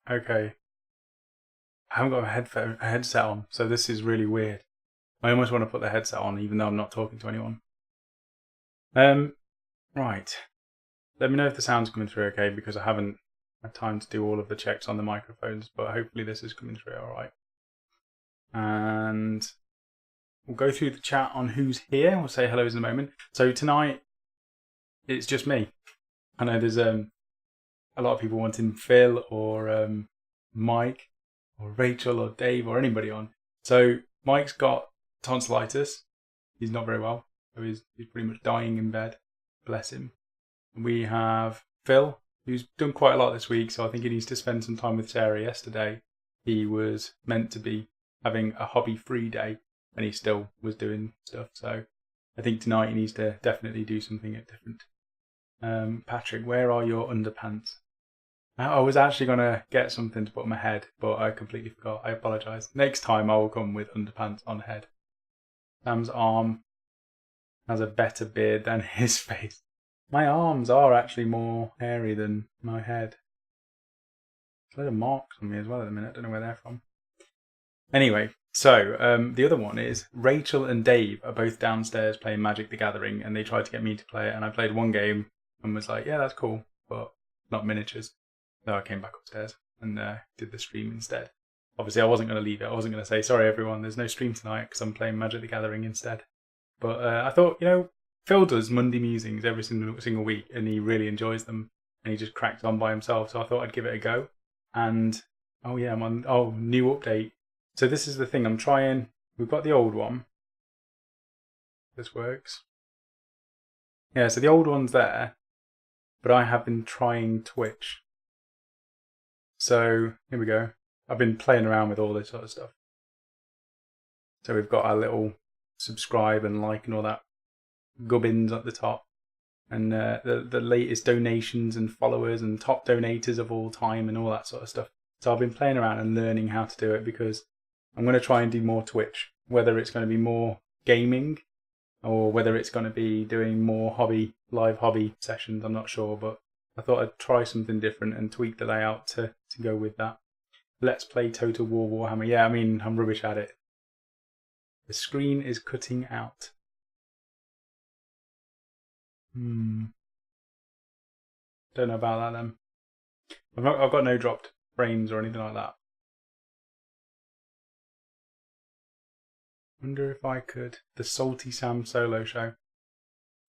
Okay. I haven't got a headset on, so this is really weird. I almost want to put the headset on, even though I'm not talking to anyone. Right. Let me know if the sound's coming through okay, because I haven't had time to do all of the checks on the microphones, but hopefully this is coming through alright. And we'll go through the chat on who's here. We'll say hellos in a moment. So tonight, it's just me. I know there's a lot of people wanting Phil or Mike or Rachel or Dave or anybody on. So Mike's got tonsillitis. He's not very well. So he's pretty much dying in bed. Bless him. We have Phil, who's done quite a lot this week, so I think he needs to spend some time with Sarah. Yesterday, he was meant to be having a hobby-free day, and he still was doing stuff. So I think tonight he needs to definitely do something different. Patrick, where are your underpants? I was actually going to get something to put on my head, but I completely forgot. I apologise. Next time I will come with underpants on head. Sam's arm has a better beard than his face. My arms are actually more hairy than my head. There's a lot of marks on me as well at the minute. I don't know where they're from. Anyway, so the other one is Rachel and Dave are both downstairs playing Magic the Gathering, and they tried to get me to play it, and I played one game and was like, yeah, that's cool, but not miniatures. So I came back upstairs and did the stream instead. Obviously, I wasn't going to leave it. I wasn't going to say, sorry everyone, there's no stream tonight because I'm playing Magic the Gathering instead. But I thought, Phil does Monday musings every single week, and he really enjoys them, and he just cracks on by himself. So I thought I'd give it a go. And I'm on. Oh, new update. So this is the thing. I'm trying. We've got the old one. This works. Yeah. So the old one's there, but I have been trying Twitch. So here we go. I've been playing around with all this sort of stuff. So we've got our little subscribe and like and all that gubbins at the top, and the latest donations and followers and top donators of all time and all that sort of stuff. So I've been playing around and learning how to do it, because I'm going to try and do more Twitch, whether it's going to be more gaming or whether it's going to be doing more live hobby sessions. I'm not sure, but I thought I'd try something different and tweak the layout to go with that. Let's play Total War Warhammer. Yeah, I mean, I'm rubbish at it. The screen is cutting out. Don't know about that then. I've got no dropped frames or anything like that. Wonder if I could. The Salty Sam solo show.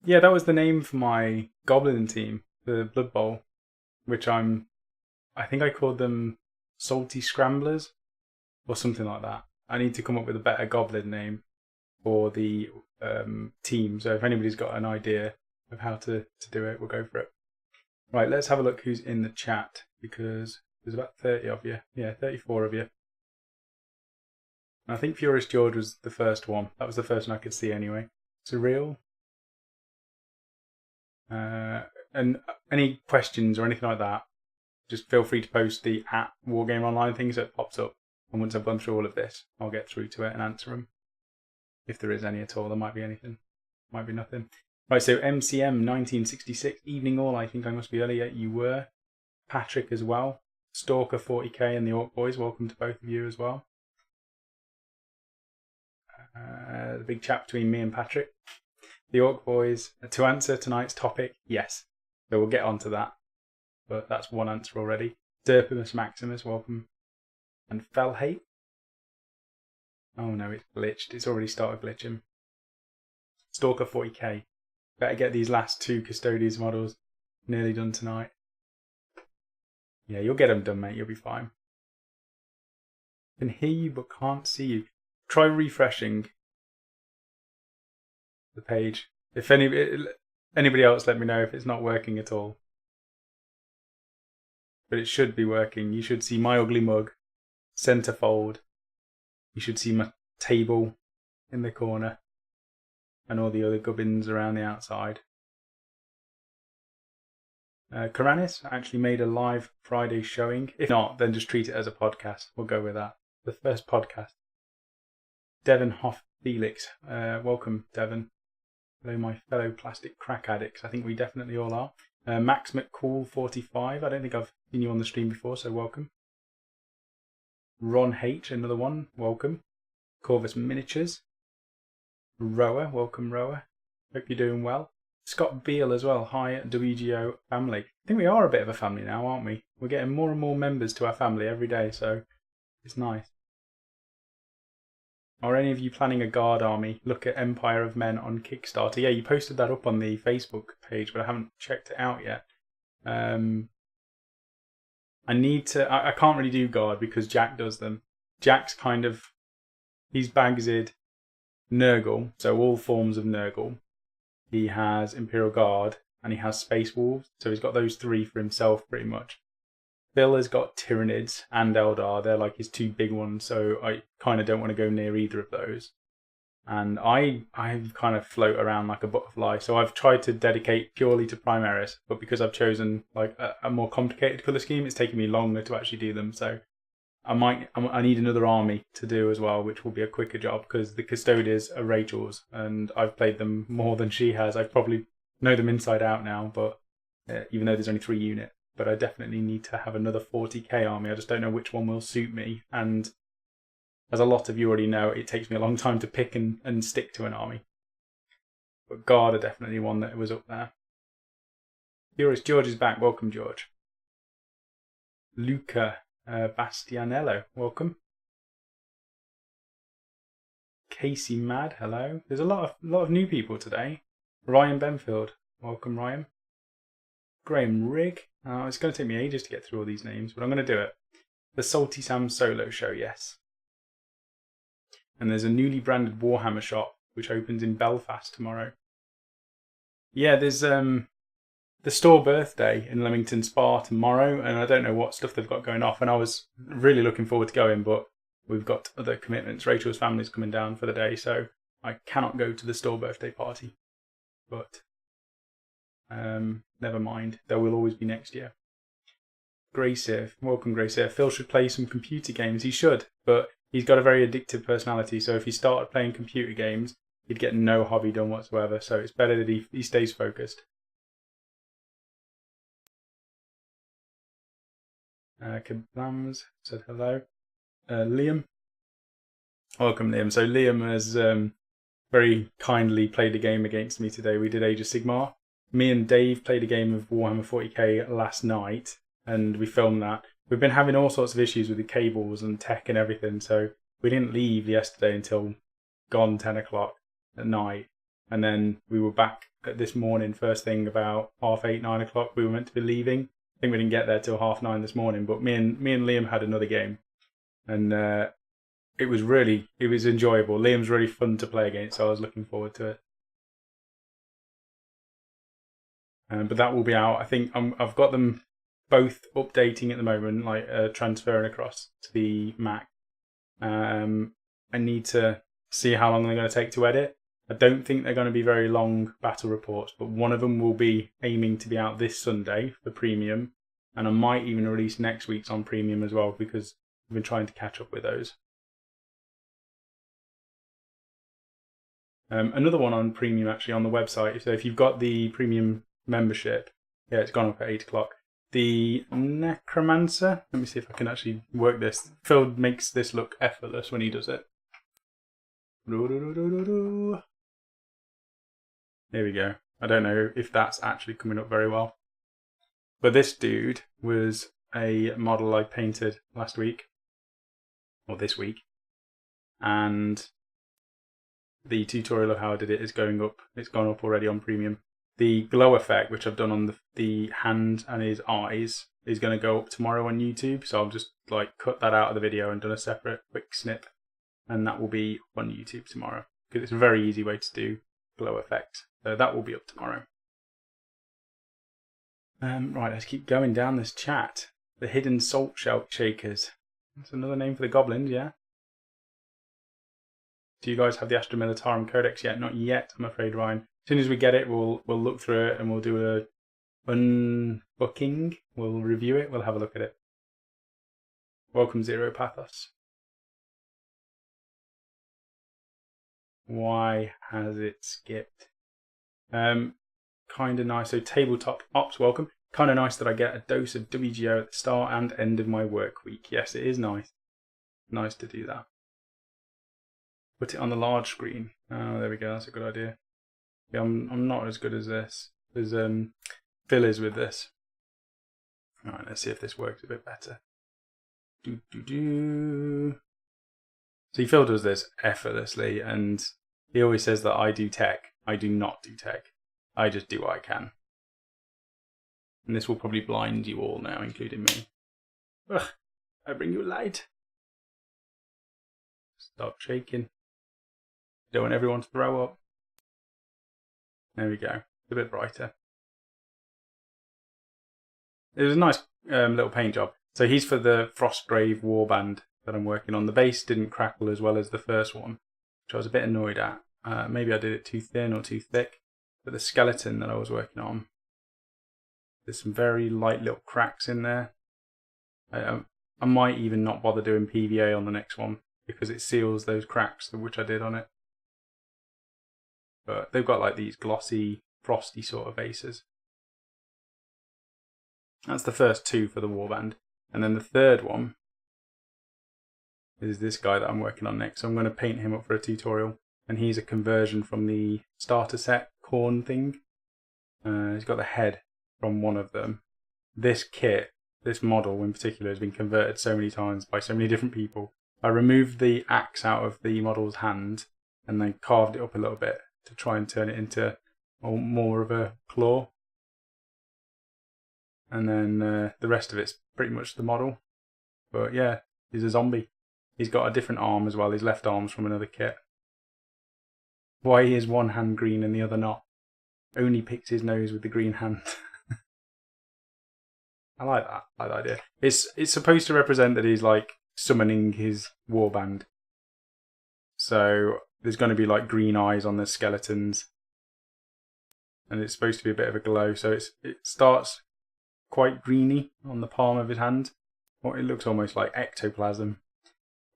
Yeah, that was the name for my Goblin team, the Blood Bowl, which I think I called them Salty Scramblers or something like that. I need to come up with a better Goblin name for the team. So if anybody's got an idea of how to do it, we'll go for it. Right, let's have a look who's in the chat, because there's about 30 of you. Yeah, 34 of you. I think Furious George was the first one. That was the first one I could see anyway. Surreal. And any questions or anything like that, just feel free to post the @WargameOnline thing so it pops up. And once I've gone through all of this, I'll get through to it and answer them. If there is any at all, there might be anything. Might be nothing. Right, so MCM 1966, evening all. I think I must be earlier. You were. Patrick as well. Stalker 40k and the Orc Boys, welcome to both of you as well. The big chat between me and Patrick. The Orc Boys, to answer tonight's topic, yes. So we'll get on to that. But that's one answer already. Derpimus Maximus, welcome. And Felhate. Oh no, it's glitched. It's already started glitching. Stalker 40k. Better get these last two Custodians models nearly done tonight. Yeah, you'll get them done, mate. You'll be fine. Can hear you but can't see you. Try refreshing the page. If anybody else, let me know if it's not working at all. But it should be working. You should see my ugly mug, centerfold. You should see my table in the corner, and all the other gubbins around the outside. Karanis actually made a live Friday showing. If not, then just treat it as a podcast. We'll go with that. The first podcast. Devon Hoff Felix. Welcome, Devon. Hello, my fellow plastic crack addicts. I think we definitely all are. Max McCall 45. I don't think I've seen you on the stream before, so welcome. Ron H, another one, welcome. Corvus Miniatures. Rower, welcome Rower. Hope you're doing well. Scott Beale as well, hi WGO family. I think we are a bit of a family now, aren't we? We're getting more and more members to our family every day, so it's nice. Are any of you planning a guard army? Look at Empire of Men on Kickstarter. Yeah, you posted that up on the Facebook page, but I haven't checked it out yet. I need to... I can't really do guard because Jack does them. Jack's kind of... He's Bagzid Nurgle, so all forms of Nurgle. He has Imperial Guard, and he has Space Wolves, so he's got those three for himself pretty much. Phil has got Tyranids and Eldar. They're like his two big ones, so I kind of don't want to go near either of those. And I kind of float around like a butterfly, so I've tried to dedicate purely to Primaris, but because I've chosen like a more complicated colour scheme, it's taken me longer to actually do them. So I need another army to do as well, which will be a quicker job because the Custodians are Rachel's, and I've played them more than she has. I probably know them inside out now, but even though there's only 3 units. But I definitely need to have another 40k army. I just don't know which one will suit me. And as a lot of you already know, it takes me a long time to pick and stick to an army. But Guard are definitely one that was up there. George is back. Welcome, George. Luca Bastianello, welcome. Casey Mad, hello. There's a lot of new people today. Ryan Benfield, welcome, Ryan. Graham Rigg. It's going to take me ages to get through all these names, but I'm going to do it. The Salty Sam solo show, yes. And there's a newly branded Warhammer shop, which opens in Belfast tomorrow. Yeah, there's the store birthday in Leamington Spa tomorrow, and I don't know what stuff they've got going off, and I was really looking forward to going, but we've got other commitments. Rachel's family's coming down for the day, so I cannot go to the store birthday party. But never mind. There will always be next year. Graysir, welcome Graysir. Phil should play some computer games. He should, but he's got a very addictive personality, so if he started playing computer games, he'd get no hobby done whatsoever, so it's better that he stays focused. Kablams said hello. Liam. Welcome, Liam. So Liam has very kindly played a game against me today. We did Age of Sigmar. Me and Dave played a game of Warhammer 40k last night, and we filmed that. We've been having all sorts of issues with the cables and tech and everything, so we didn't leave yesterday until gone 10 o'clock at night. And then we were back this morning, first thing about 8:30, 9 o'clock. We were meant to be leaving. I think we didn't get there till 9:30 this morning, but me and Liam had another game, and it was enjoyable. Liam's really fun to play against, so I was looking forward to it. But that will be out. I think I've got them both updating at the moment, like transferring across to the Mac. I need to see how long they're going to take to edit. I don't think they're going to be very long battle reports, but one of them will be aiming to be out this Sunday for premium, and I might even release next week's on premium as well because I've been trying to catch up with those. Another one on premium actually on the website. So if you've got the premium membership, yeah, it's gone up at 8 o'clock. The Necromancer. Let me see if I can actually work this. Phil makes this look effortless when he does it. There we go. I don't know if that's actually coming up very well. But this dude was a model I painted last week. Or this week. And the tutorial of how I did it is going up. It's gone up already on premium. The glow effect, which I've done on the hand and his eyes, is going to go up tomorrow on YouTube. So I'll just cut that out of the video and done a separate quick snip. And that will be up on YouTube tomorrow. Because it's a very easy way to do glow effects. So that will be up tomorrow. Right, let's keep going down this chat. The Hidden Salt Shakers. That's another name for the goblins, yeah? Do you guys have the Astra Militarum Codex yet? Not yet, I'm afraid, Ryan. As soon as we get it, we'll look through it and we'll do a unbooking. We'll review it. We'll have a look at it. Welcome, Zero Pathos. Why has it skipped? Kind of nice. So Tabletop Ops, welcome. Kind of nice that I get a dose of WGO at the start and end of my work week. Yes, it is nice. nice to do that. Put it on the large screen. Oh, there we go. That's a good idea. Yeah, I'm not as good as this. There's Phil is with this. All right, let's see if this works a bit better. See, Phil does this effortlessly, and he always says that I do tech. I do not do tech. I just do what I can. And this will probably blind you all now, including me. Ugh, I bring you light. Stop shaking. Don't want everyone to throw up. There we go. A bit brighter. It was a nice little paint job. So he's for the Frostgrave warband that I'm working on. The base didn't crackle as well as the first one, which I was a bit annoyed at. Maybe I did it too thin or too thick. But the skeleton that I was working on, there's some very light little cracks in there. I might even not bother doing PVA on the next one because it seals those cracks, which I did on it. But they've got like these glossy, frosty sort of bases. That's the first two for the warband. And then the third one is this guy that I'm working on next. So I'm going to paint him up for a tutorial. And he's a conversion from the starter set corn thing. He's got the head from one of them. This kit, this model in particular, has been converted so many times by so many different people. I removed the axe out of the model's hand and then carved it up a little bit to try and turn it into more of a claw. And then the rest of it's pretty much the model. But yeah, he's a zombie. He's got a different arm as well. His left arm's from another kit. Why is one hand green and the other not? Only picks his nose with the green hand. I like that. I like that idea. It's supposed to represent that he's like summoning his warband. So there's going to be like green eyes on the skeletons. And it's supposed to be a bit of a glow. So it starts quite greeny on the palm of his hand. Or it looks almost like ectoplasm.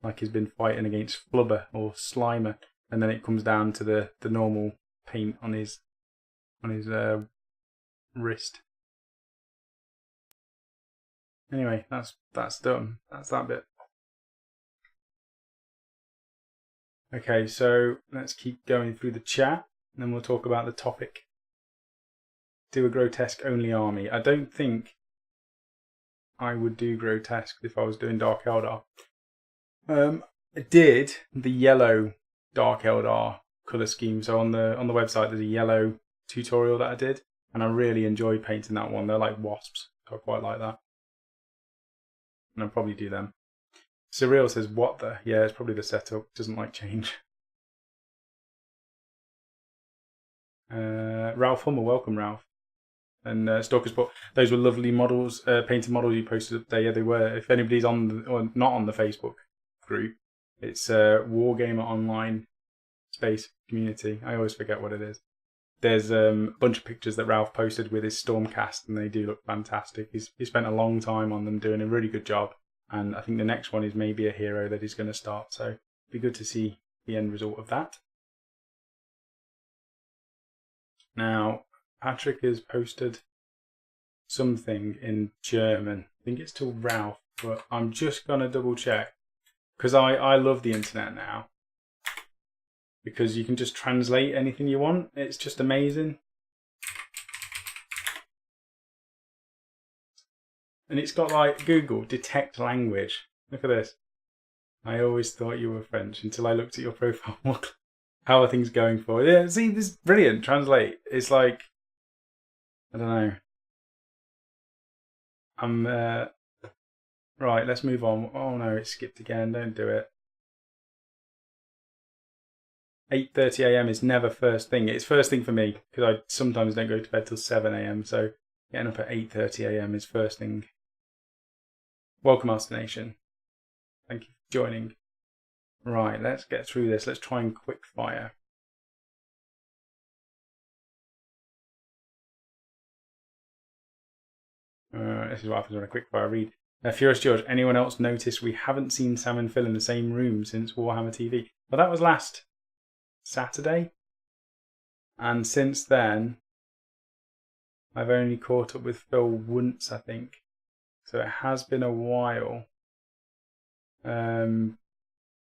Like he's been fighting against Flubber or Slimer. And then it comes down to the normal paint on his wrist. Anyway, that's done. That's that bit. Okay, so let's keep going through the chat, and then we'll talk about the topic. Do a grotesque only army. I don't think I would do grotesque if I was doing Dark Eldar. I did the yellow Dark Eldar colour scheme. So on the website there's a yellow tutorial that I did, and I really enjoyed painting that one. They're like wasps, so I quite like that. And I'll probably do them. Surreal says, what the? Yeah, it's probably the setup. Doesn't like change. Ralph Hummer, welcome Ralph. And Stalker's Book. Those were lovely models, painted models you posted up there. Yeah, they were. If anybody's on or not on the Facebook group, it's Wargamer Online Space Community. I always forget what it is. There's a bunch of pictures that Ralph posted with his Stormcast, and they do look fantastic. He spent a long time on them, doing a really good job. And I think the next one is maybe a hero that he's going to start. So it'd be good to see the end result of that. Now, Patrick has posted something in German. I think it's to Ralph, but I'm just going to double check. Because I love the internet now. Because you can just translate anything you want. It's just amazing. And it's got like Google, detect language. Look at this. I always thought you were French until I looked at your profile. How are things going for you? Yeah, see, this is brilliant. Translate. It's like, I don't know. Right, let's move on. Oh no, it skipped again. Don't do it. 8:30 a.m. is never first thing. It's first thing for me because I sometimes don't go to bed till 7 a.m. So getting up at 8:30 a.m. is first thing. Welcome, Master Nation. Thank you for joining. Right, let's get through this. Let's try and quick fire. This is what happens when I quick fire read. Furious George, anyone else notice we haven't seen Sam and Phil in the same room since Warhammer TV? Well, that was last Saturday. And since then, I've only caught up with Phil once, I think. So it has been a while.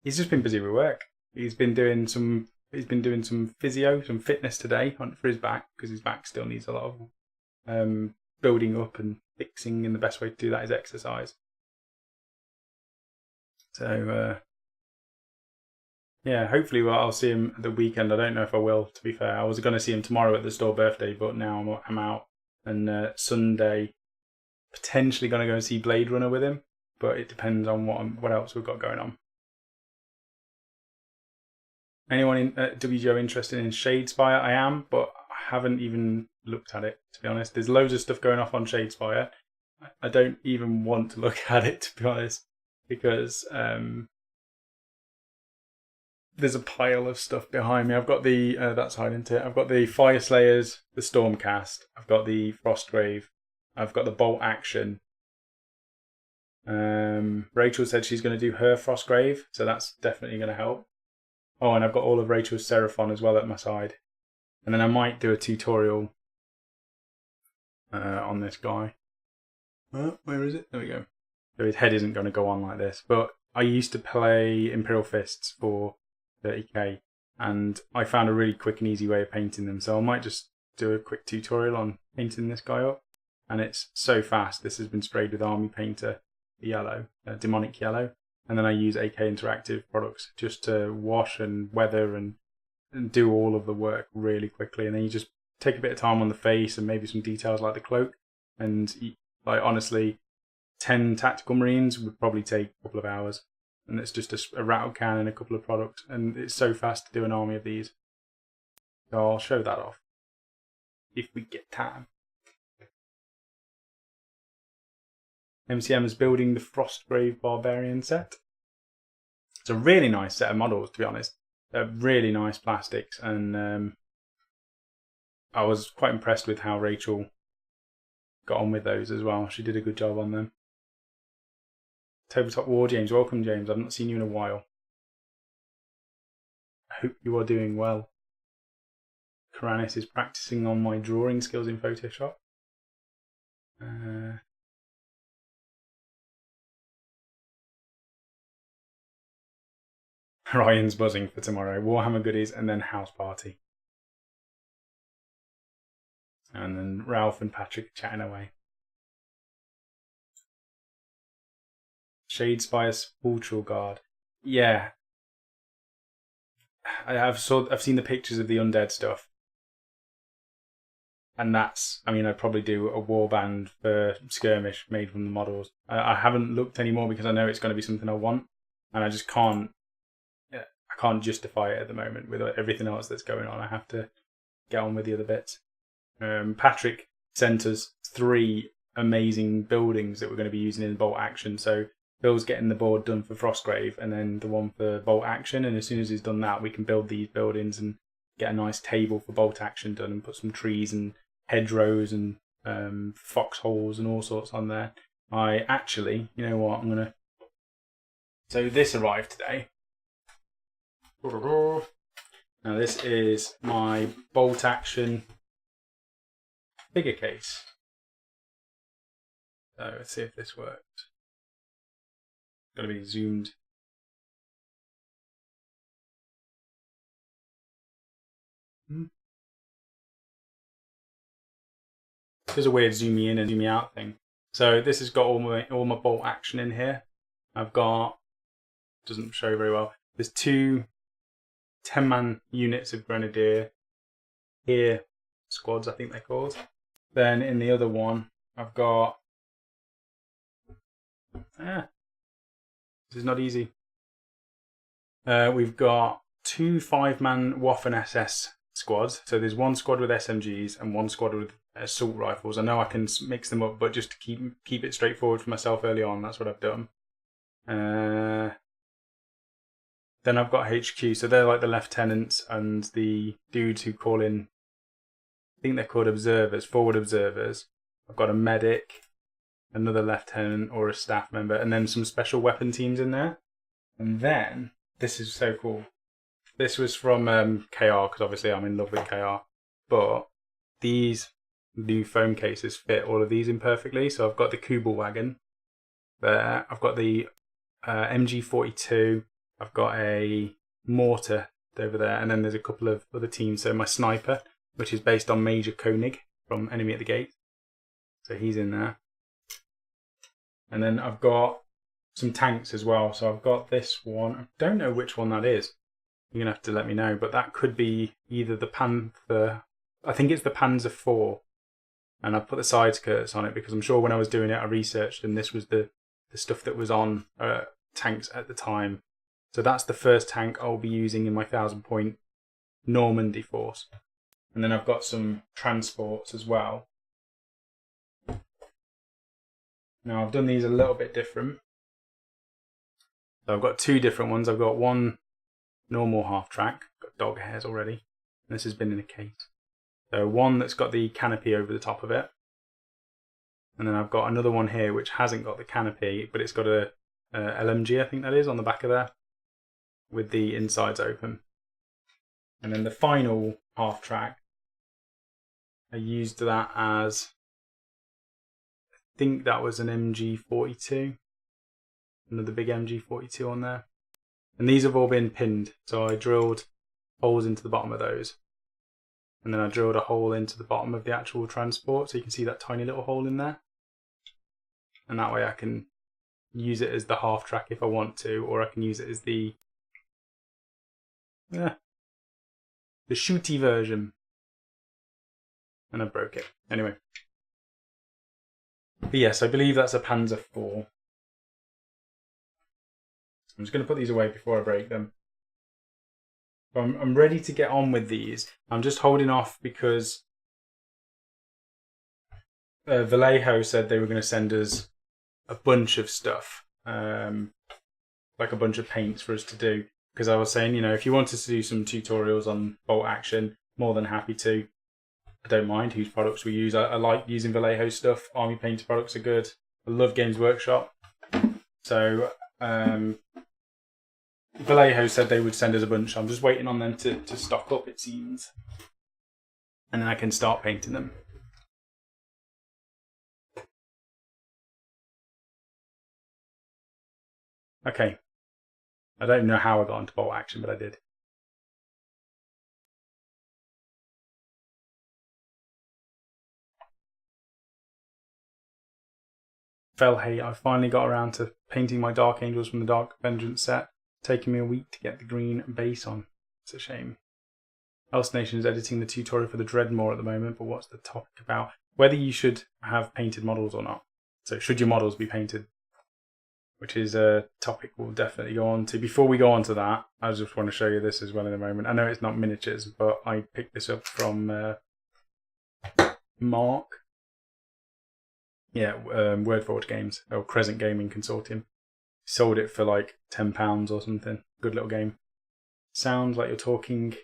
He's just been busy with work. He's been doing some physio, some fitness today for his back, because his back still needs a lot of building up and fixing, and the best way to do that is exercise. So yeah, hopefully I'll see him at the weekend. I don't know if I will, to be fair. I was going to see him tomorrow at the store birthday, but now I'm out. And Sunday, potentially going to go and see Blade Runner with him, but it depends on what else we've got going on. Anyone in WGO interested in Shadespire? I am, but I haven't even looked at it, to be honest. There's loads of stuff going off on Shadespire. I don't even want to look at it, to be honest, because there's a pile of stuff behind me. I've got the that's hiding to it. I've got the Fire Slayers, the Stormcast. I've got the Frostgrave. I've got the Bolt Action. Rachel said she's going to do her Frostgrave, so that's definitely going to help. Oh, and I've got all of Rachel's Seraphon as well at my side. And then I might do a tutorial on this guy. Where is it? There we go. So his head isn't going to go on like this. But I used to play Imperial Fists for 30k, and I found a really quick and easy way of painting them. So I might just do a quick tutorial on painting this guy up. And it's so fast. This has been sprayed with Army Painter yellow, demonic yellow. And then I use AK Interactive products just to wash and weather and do all of the work really quickly. And then you just take a bit of time on the face and maybe some details like the cloak. And like honestly, 10 tactical marines would probably take a couple of hours. And it's just a rattle can and a couple of products. And it's so fast to do an army of these. So I'll show that off if we get time. MCM is building the Frostgrave Barbarian set. It's a really nice set of models, to be honest. They're really nice plastics, and I was quite impressed with how Rachel got on with those as well. She did a good job on them. Tabletop War James, welcome James. I've not seen you in a while. I hope you are doing well. Karanis is practicing on my drawing skills in Photoshop. Ryan's buzzing for tomorrow. Warhammer goodies and then house party. And then Ralph and Patrick chatting away. Shadespire Spiritual Guard. Yeah. I've seen the pictures of the undead stuff. And that's, I mean, I'd probably do a warband for skirmish made from the models. I haven't looked anymore because I know it's going to be something I want. And I just can't justify it at the moment with everything else that's going on. I have to get on with the other bits. Patrick sent us 3 amazing buildings that we're going to be using in Bolt Action. So Bill's getting the board done for Frostgrave and then the one for Bolt Action. And as soon as he's done that, we can build these buildings and get a nice table for Bolt Action done and put some trees and hedgerows and foxholes and all sorts on there. I actually, you know what, so this arrived today. Now this is my Bolt Action figure case. So let's see if this works. Got to be zoomed. There's a weird zoom me in and zoom me out thing. So this has got all my Bolt Action in here. I've got, doesn't show very well. There's 2 10-man units of Grenadier here squads, I think they're called. Then in the other one, I've got this is not easy. We've got 2 5-man Waffen SS squads. So there's 1 squad with SMGs and 1 squad with assault rifles. I know I can mix them up, but just to keep it straightforward for myself early on, that's what I've done. Then I've got HQ, so they're like the lieutenants and the dudes who call in, I think they're called observers, forward observers. I've got a medic, another lieutenant or a staff member, and then some special weapon teams in there. And then, this is so cool. This was from KR, because obviously I'm in love with KR. But these new foam cases fit all of these in perfectly. So I've got the Kubel wagon there. I've got the MG42. I've got a mortar over there, and then there's a couple of other teams. So my sniper, which is based on Major Koenig from Enemy at the Gate. So he's in there. And then I've got some tanks as well. So I've got this one. I don't know which one that is. You're going to have to let me know. But that could be either the Panther. I think it's the Panzer IV. And I put the side skirts on it because I'm sure when I was doing it, I researched and this was the stuff that was on tanks at the time. So that's the first tank I'll be using in my 1,000-point Normandy force. And then I've got some transports as well. Now I've done these a little bit different. So I've got two different ones. I've got one normal half-track, got dog hairs already. And this has been in a case. So one that's got the canopy over the top of it. And then I've got another one here which hasn't got the canopy, but it's got a LMG, I think that is, on the back of there, with the insides open. And then the final half track, I used that as, I think that was an MG42, another big MG42 on there. And these have all been pinned, so I drilled holes into the bottom of those. And then I drilled a hole into the bottom of the actual transport, so you can see that tiny little hole in there. And that way I can use it as the half track if I want to, or I can use it as the shooty version. And I broke it. Anyway. But yes, I believe that's a Panzer IV. I'm just going to put these away before I break them. I'm ready to get on with these. I'm just holding off because Vallejo said they were going to send us a bunch of stuff, like a bunch of paints for us to do. Because I was saying, you know, if you wanted to do some tutorials on bolt action, more than happy to. I don't mind whose products we use. I like using Vallejo stuff. Army Painter products are good. I love Games Workshop. So Vallejo said they would send us a bunch. I'm just waiting on them to stock up, it seems. And then I can start painting them. Okay. I don't know how I got into bolt action, but I did. Felhay, I finally got around to painting my Dark Angels from the Dark Vengeance set. Taking me a week to get the green base on. It's a shame. Elst Nation is editing the tutorial for the Dreadmore at the moment, but what's the topic about? Whether you should have painted models or not. So should your models be painted? Which is a topic we'll definitely go on to. Before we go on to that, I just want to show you this as well in a moment. I know it's not miniatures, but I picked this up from Mark. Yeah, Wordforge Games, or Crescent Gaming Consortium. Sold it for like £10 or something. Good little game. Sounds like you're talking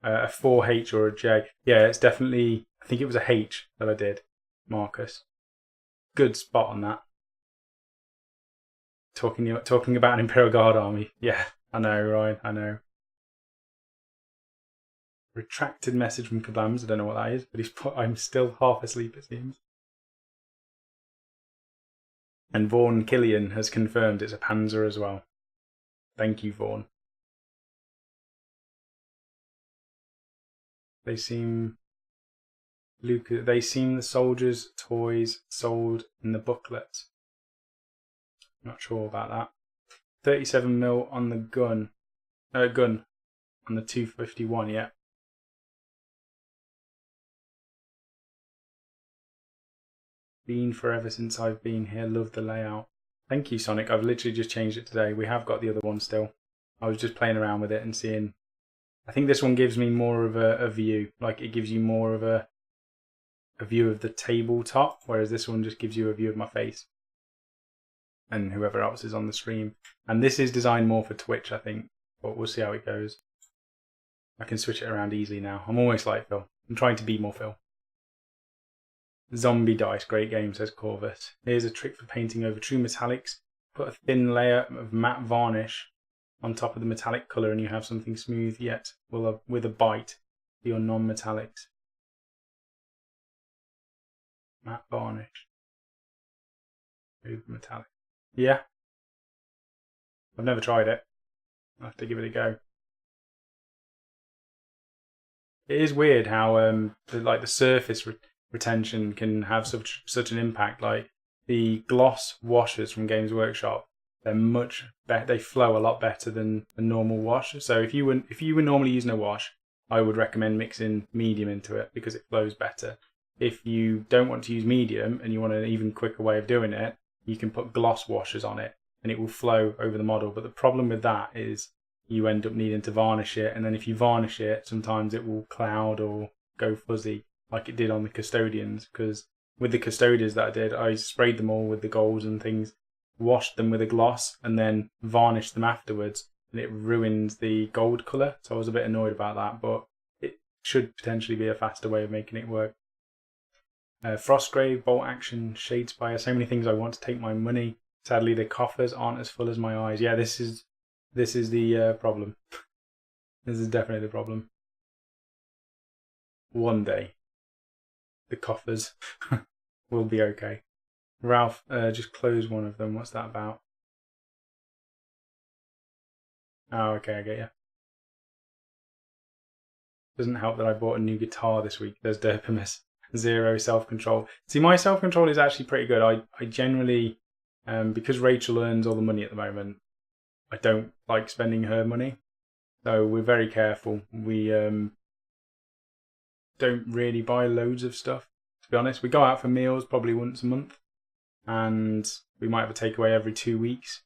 a 4H or a J. Yeah, it's definitely, I think it was a H that I did, Marcus. Good spot on that. Talking about an Imperial Guard army. Yeah, I know, Ryan, I know. Retracted message from Kablams, I don't know what that is, but he's put, I'm still half asleep, it seems. And Vaughan Killian has confirmed it's a Panzer as well. Thank you, Vaughan. They seem the soldiers' toys sold in the booklets. Not sure about that. 37mm on the gun on the 251, yeah. Been forever since I've been here. Love the layout. Thank you, Sonic. I've literally just changed it today. We have got the other one still. I was just playing around with it and seeing. I think this one gives me more of a view. Like it gives you more of a view of the tabletop, whereas this one just gives you a view of my face and whoever else is on the stream. And this is designed more for Twitch, I think. But we'll see how it goes. I can switch it around easily now. I'm almost like Phil. I'm trying to be more Phil. Zombie Dice, great game, says Corvus. Here's a trick for painting over true metallics. Put a thin layer of matte varnish on top of the metallic colour and you have something smooth yet with a bite for your non-metallics. Matte varnish. Smooth metallic. Yeah. I've never tried it. I'll have to give it a go. It is weird how the surface retention can have such an impact. Like the gloss washers from Games Workshop, they're much better. They flow a lot better than a normal wash. So if you were normally using a wash, I would recommend mixing medium into it because it flows better. If you don't want to use medium and you want an even quicker way of doing it, you can put gloss washers on it and it will flow over the model. But the problem with that is you end up needing to varnish it, and then if you varnish it, sometimes it will cloud or go fuzzy like it did on the custodians. Because with the custodians that I did, I sprayed them all with the golds and things, washed them with a gloss, and then varnished them afterwards, and it ruined the gold colour. So I was a bit annoyed about that, but it should potentially be a faster way of making it work. Frostgrave, Bolt Action, Shadespire, so many things I want to take my money. Sadly, the coffers aren't as full as my eyes. Yeah, this is the problem. This is definitely the problem. One day, the coffers will be okay. Ralph, just close one of them. What's that about? Oh, okay, I get you. Doesn't help that I bought a new guitar this week. There's Derpimus. 0 self-control. See, my self-control is actually pretty good. I generally, because Rachel earns all the money at the moment, I don't like spending her money. So we're very careful. We don't really buy loads of stuff, to be honest. We go out for meals probably once a month, and we might have a takeaway every 2 weeks.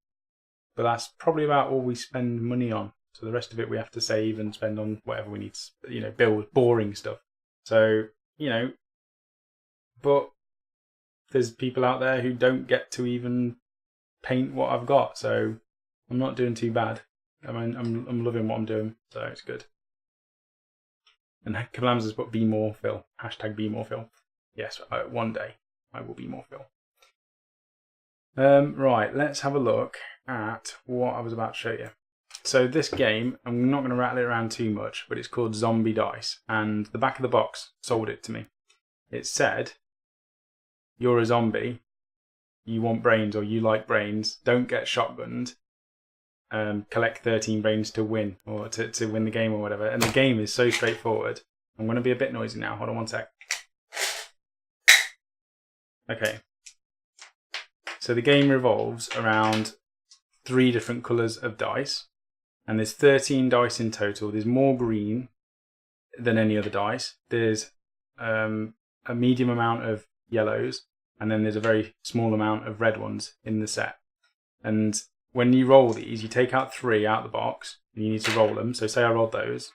But that's probably about all we spend money on. So the rest of it we have to save and spend on whatever we need to, build boring stuff. So, but there's people out there who don't get to even paint what I've got. So I'm not doing too bad. I mean, I'm loving what I'm doing, so it's good. And Kablams has put be more Phil. Hashtag be more Phil. Yes, one day I will be more Phil. Right, let's have a look at what I was about to show you. So this game, I'm not going to rattle it around too much, but it's called Zombie Dice, and the back of the box sold it to me. It said, you're a zombie, you want brains or you like brains, don't get shotgunned, collect 13 brains to win, or to win the game or whatever. And the game is so straightforward. I'm going to be a bit noisy now, hold on one sec. Okay. So the game revolves around 3 different colours of dice, and there's 13 dice in total. There's more green than any other dice. There's a medium amount of yellows, and then there's a very small amount of red ones in the set. And when you roll these, you take out 3 out of the box, and you need to roll them. So say I rolled those.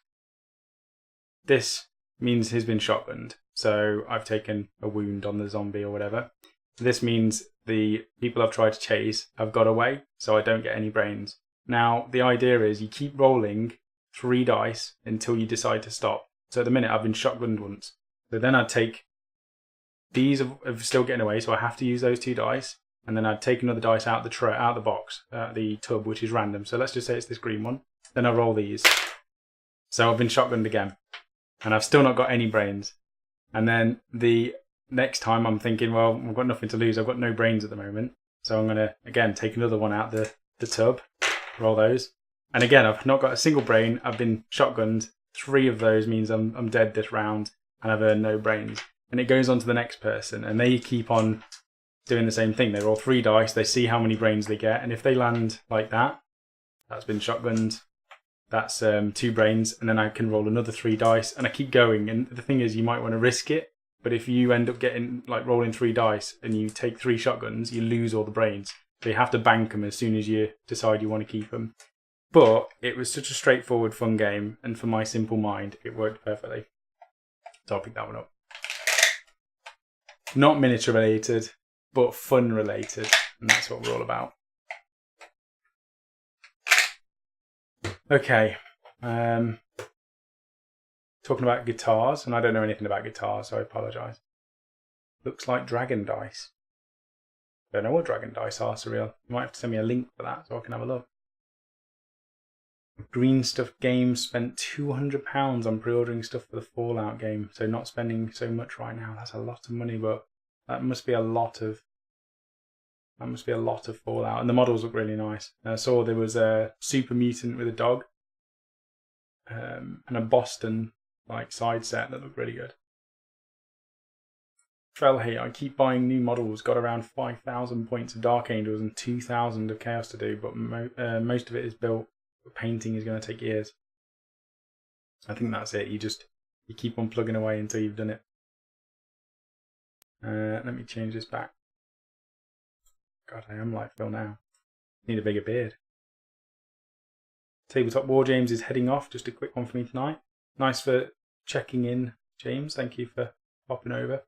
This means he's been shotgunned. So I've taken a wound on the zombie or whatever. This means the people I've tried to chase have got away, so I don't get any brains. Now, the idea is you keep rolling 3 dice until you decide to stop. So at the minute, I've been shotgunned once. So then I'd take... These are still getting away, so I have to use those 2 dice. And then I'd take another dice out the box, the tub, which is random. So let's just say it's this green one. Then I roll these. So I've been shotgunned again. And I've still not got any brains. And then the next time I'm thinking, well, I've got nothing to lose. I've got no brains at the moment. So I'm going to, again, take another one out the tub, roll those. And again, I've not got a single brain. I've been shotgunned. 3 of those means I'm dead this round, and I've earned no brains. And it goes on to the next person, and they keep on doing the same thing. They roll 3 dice, they see how many brains they get, and if they land like that, that's been shotgunned. That's 2 brains, and then I can roll another 3 dice, and I keep going. And the thing is, you might want to risk it, but if you end up getting rolling 3 dice and you take 3 shotguns, you lose all the brains. So you have to bank them as soon as you decide you want to keep them. But it was such a straightforward, fun game, and for my simple mind, it worked perfectly. So I'll pick that one up. Not miniature related, but fun related, and that's what we're all about. Okay, talking about guitars, and I don't know anything about guitars, so I apologise. Looks like dragon dice. Don't know what dragon dice are, Surreal. You might have to send me a link for that so I can have a look. Green Stuff Games spent £200 on pre-ordering stuff for the Fallout game, so not spending so much right now. That's a lot of money, but that must be a lot of That must be a lot of Fallout. And the models look really nice. I saw there was a super mutant with a dog. And a Boston side set that looked really good. Felhate, I keep buying new models. Got around 5,000 points of Dark Angels and 2,000 of Chaos to do, but most of it is built. Painting is going to take years. I think that's it. You keep on plugging away until you've done it. Let me change this back. God, I am like Phil now. Need a bigger beard. Tabletop War James is heading off. Just a quick one for me tonight. Nice for checking in, James. Thank you for popping over.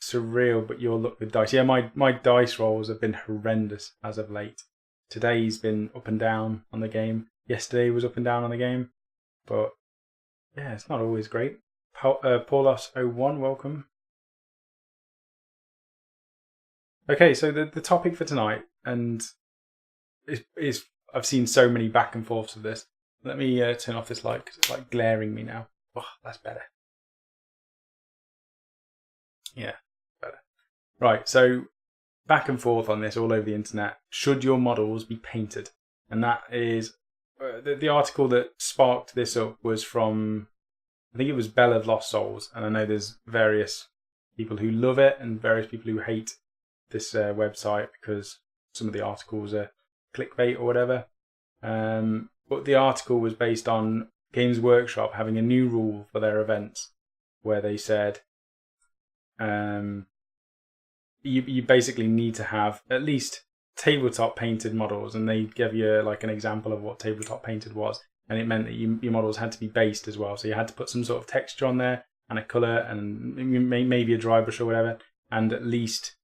Surreal, but your luck with dice. Yeah, my dice rolls have been horrendous as of late. Today's been up and down on the game. Yesterday was up and down on the game. But yeah, it's not always great. Paulos01, welcome. Okay, so the topic for tonight, and is I've seen so many back and forths of this. Let me turn off this light because it's like glaring me now. Oh, that's better. Yeah, better. Right, so back and forth on this all over the internet. Should your models be painted? And that is the article that sparked this up was from, I think it was Bell of Lost Souls, and I know there's various people who love it and various people who hate this website because some of the articles are clickbait or whatever. But the article was based on Games Workshop having a new rule for their events where they said you basically need to have at least tabletop painted models, and they give you like an example of what tabletop painted was, and it meant that your models had to be based as well, so you had to put some sort of texture on there and a colour and maybe a dry brush or whatever, and at least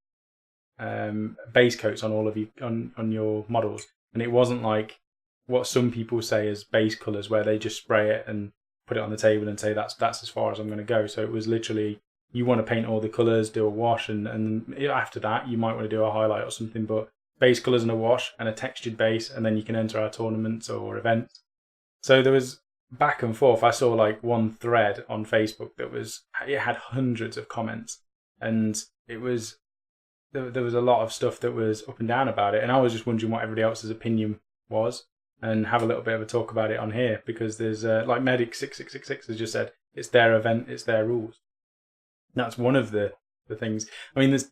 base coats on all of you on your models. And it wasn't like what some people say as base colours where they just spray it and put it on the table and say that's as far as I'm going to go. So it was literally, you want to paint all the colours, do a wash, and after that you might want to do a highlight or something, but base colours and a wash and a textured base, and then you can enter our tournaments or events. So there was back and forth. I saw like one thread on Facebook it had hundreds of comments, and there was a lot of stuff that was up and down about it, and I was just wondering what everybody else's opinion was and have a little bit of a talk about it on here, because there's like Medic 6666 has just said it's their event, it's their rules. That's one of the things. I mean, there's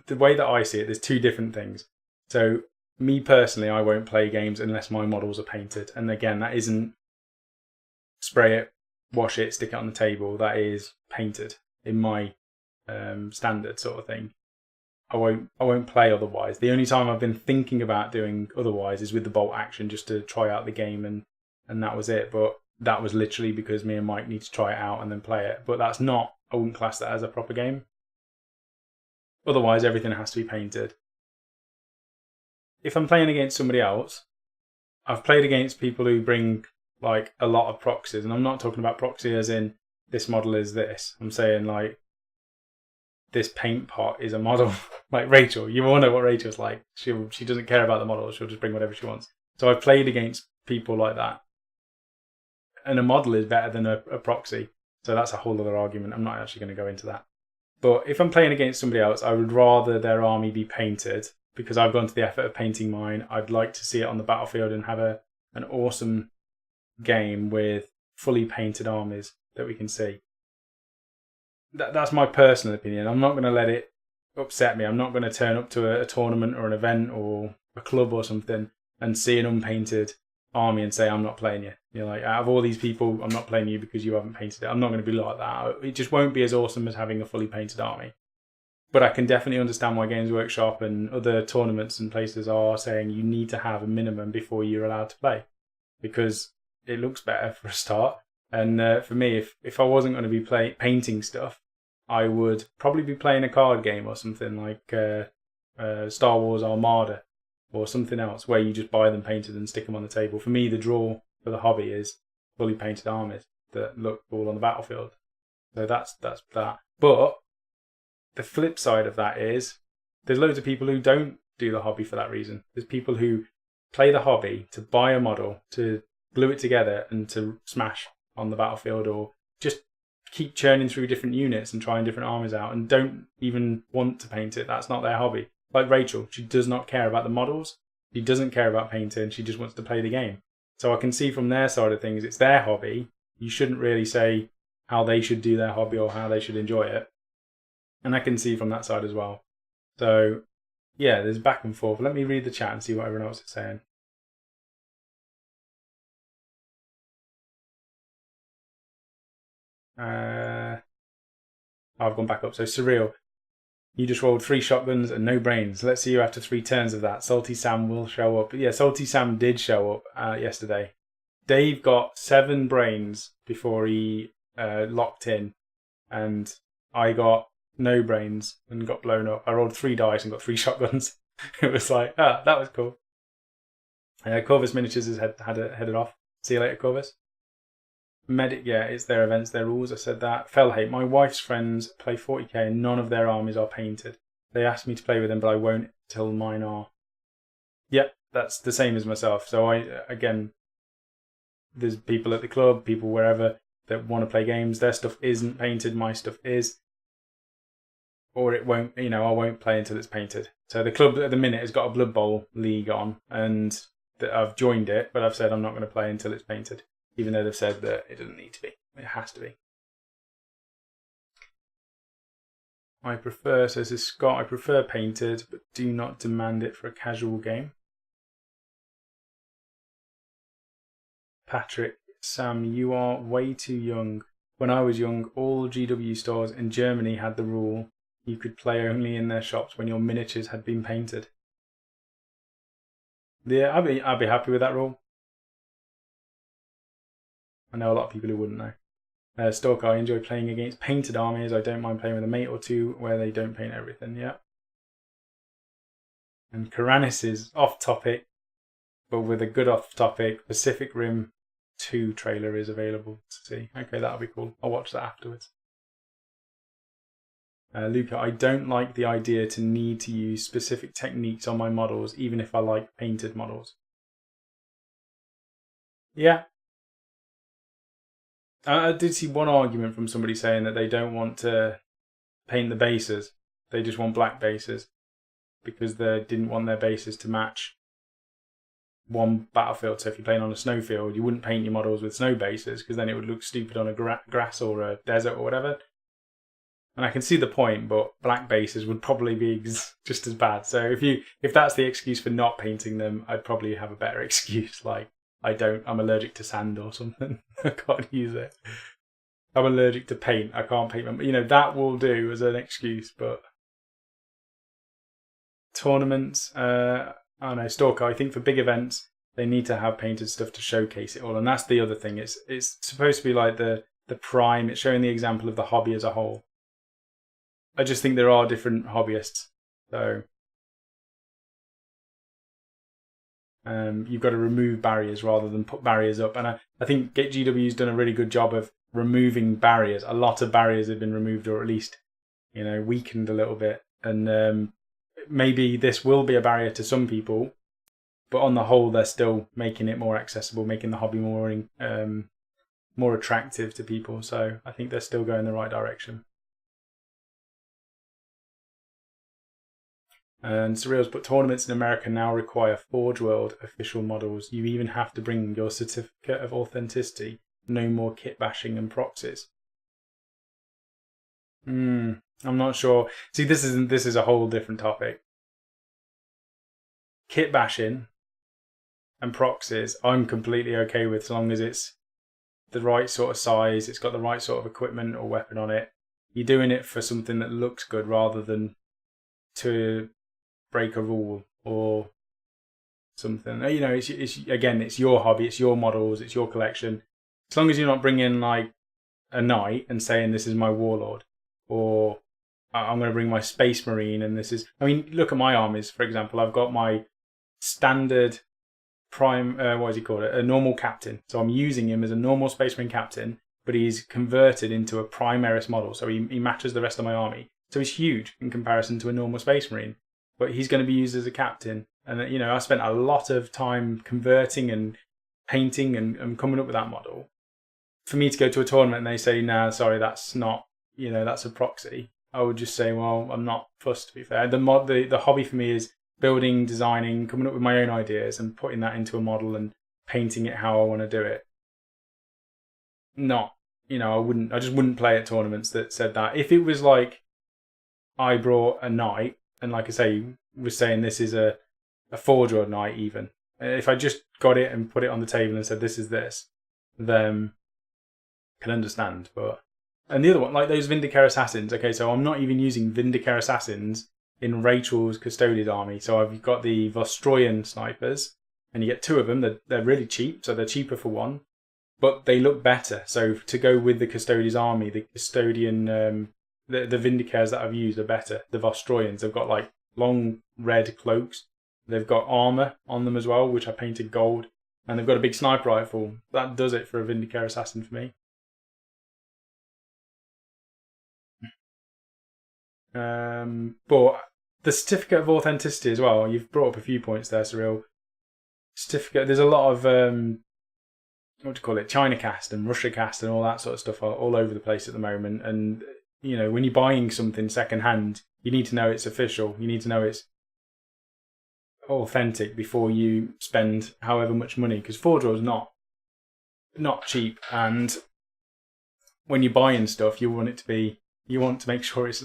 the way that I see it, there's two different things. So me personally, I won't play games unless my models are painted, and again, that isn't spray it, wash it, stick it on the table. That is painted in my standard sort of thing. I won't play otherwise. The only time I've been thinking about doing otherwise is with the bolt action, just to try out the game, and that was it. But that was literally because me and Mike need to try it out and then play it. But that's not, I wouldn't class that as a proper game. Otherwise, everything has to be painted. If I'm playing against somebody else, I've played against people who bring like a lot of proxies, and I'm not talking about proxy as in this model is this. I'm saying like this paint pot is a model. Like Rachel, you all know what Rachel's like. She doesn't care about the model. She'll just bring whatever she wants. So I've played against people like that, and a model is better than a proxy. So that's a whole other argument. I'm not actually going to go into that. But if I'm playing against somebody else, I would rather their army be painted, because I've gone to the effort of painting mine. I'd like to see it on the battlefield and have an awesome game with fully painted armies that we can see. That's my personal opinion. I'm not going to let it upset me. I'm not going to turn up to a tournament or an event or a club or something and see an unpainted army and say, I'm not playing you. You're like, out of all these people, I'm not playing you because you haven't painted it. I'm not going to be like that. It just won't be as awesome as having a fully painted army. But I can definitely understand why Games Workshop and other tournaments and places are saying you need to have a minimum before you're allowed to play, because it looks better for a start. And for me, if I wasn't going to be painting stuff, I would probably be playing a card game or something like Star Wars Armada or something else where you just buy them painted and stick them on the table. For me, the draw for the hobby is fully painted armies that look cool on the battlefield. So that's that. But the flip side of that is there's loads of people who don't do the hobby for that reason. There's people who play the hobby to buy a model, to glue it together and to smash on the battlefield, or just keep churning through different units and trying different armies out and don't even want to paint it. That's not their hobby. Like Rachel, she does not care about the models. She doesn't care about painting. She just wants to play the game. So I can see from their side of things, it's their hobby. You shouldn't really say how they should do their hobby or how they should enjoy it. And I can see from that side as well. So, yeah, there's back and forth. Let me read the chat and see what everyone else is saying. I've gone back up. So, Surreal, you just rolled 3 shotguns and no brains. Let's see you after 3 turns of that. Salty Sam will show up. Yeah, Salty Sam did show up yesterday. Dave got 7 brains before he locked in, and I got no brains and got blown up. I rolled 3 dice and got 3 shotguns. It was like, that was cool. Corvus Miniatures has headed off. See you later, Corvus. Medic, yeah, it's their events, their rules. I said that. Fellhate, my wife's friends play 40k and none of their armies are painted. They asked me to play with them, but I won't till mine are. Yep, that's the same as myself. So there's people at the club, people wherever that want to play games. Their stuff isn't painted, my stuff is. Or it won't, I won't play until it's painted. So the club at the minute has got a Blood Bowl league on, and I've joined it, but I've said I'm not going to play until it's painted. Even though they've said that it doesn't need to be. It has to be. Says Scott, I prefer painted, but do not demand it for a casual game. Patrick, Sam, you are way too young. When I was young, all GW stores in Germany had the rule you could play only in their shops when your miniatures had been painted. Yeah, I'd be happy with that rule. I know a lot of people who wouldn't know. Stalker, I enjoy playing against painted armies. I don't mind playing with a mate or two where they don't paint everything. Yeah. And Karanis is off topic, but with a good off topic. Pacific Rim 2 trailer is available to see. Okay, that'll be cool. I'll watch that afterwards. Luca, I don't like the idea to need to use specific techniques on my models, even if I like painted models. Yeah. I did see one argument from somebody saying that they don't want to paint the bases. They just want black bases because they didn't want their bases to match one battlefield. So if you're playing on a snowfield, you wouldn't paint your models with snow bases because then it would look stupid on a grass or a desert or whatever. And I can see the point, but black bases would probably be just as bad. So if that's the excuse for not painting them, I'd probably have a better excuse, like I'm allergic to sand or something. I can't use it. I'm allergic to paint. I can't paint them. That will do as an excuse, but tournaments, Stalker, I think for big events, they need to have painted stuff to showcase it all. And that's the other thing. It's supposed to be like the prime. It's showing the example of the hobby as a whole. I just think there are different hobbyists. So you've got to remove barriers rather than put barriers up. And I think GW's done a really good job of removing barriers. A lot of barriers have been removed, or at least, weakened a little bit. And maybe this will be a barrier to some people, but on the whole, they're still making it more accessible, making the hobby more attractive to people. So I think they're still going the right direction. And Surreal's put tournaments in America now require Forge World official models. You even have to bring your certificate of authenticity. No more kit bashing and proxies. I'm not sure. See, this is a whole different topic. Kit bashing and proxies, I'm completely okay with, as long as it's the right sort of size, it's got the right sort of equipment or weapon on it. You're doing it for something that looks good rather than to break a rule or something. It's your hobby, it's your models, it's your collection. As long as you're not bringing like a knight and saying this is my warlord, or I'm going to bring my space marine and this is. Look at my armies, for example. I've got my standard prime. What is he called? A normal captain. So I'm using him as a normal space marine captain, but he's converted into a Primaris model, so he matches the rest of my army. So he's huge in comparison to a normal space marine. But he's going to be used as a captain. And, I spent a lot of time converting and painting and coming up with that model. for me to go to a tournament and they say, nah, sorry, that's not, that's a proxy, I would just say, well, I'm not fussed, to be fair. The hobby for me is building, designing, coming up with my own ideas and putting that into a model and painting it how I want to do it. Not, I just wouldn't play at tournaments that said that. If it was like I brought a knight and, like I say, was saying this is a four-draw knight even, if I just got it and put it on the table and said this is this, then I can understand. And the other one, like those Vindicare Assassins, okay, so I'm not even using Vindicare Assassins in Rachel's Custodian army. So I've got the Vostroyan snipers, and you get two of them. They're really cheap, so they're cheaper for one, but they look better. So to go with the Custodian's army, the Custodian, the Vindicares that I've used are better. The Vostroyans, they've got like long red cloaks. They've got armour on them as well, which I painted gold, and they've got a big sniper rifle. That does it for a Vindicare Assassin for me. But the certificate of authenticity as well, you've brought up a few points there, Cyril. Certificate, there's a lot of what do you call it, China cast and Russia cast and all that sort of stuff all over the place at the moment. And when you're buying something second hand, you need to know it's official. You need to know it's authentic before you spend however much money, because four-draw is not cheap. And when you're buying stuff, you want to make sure it's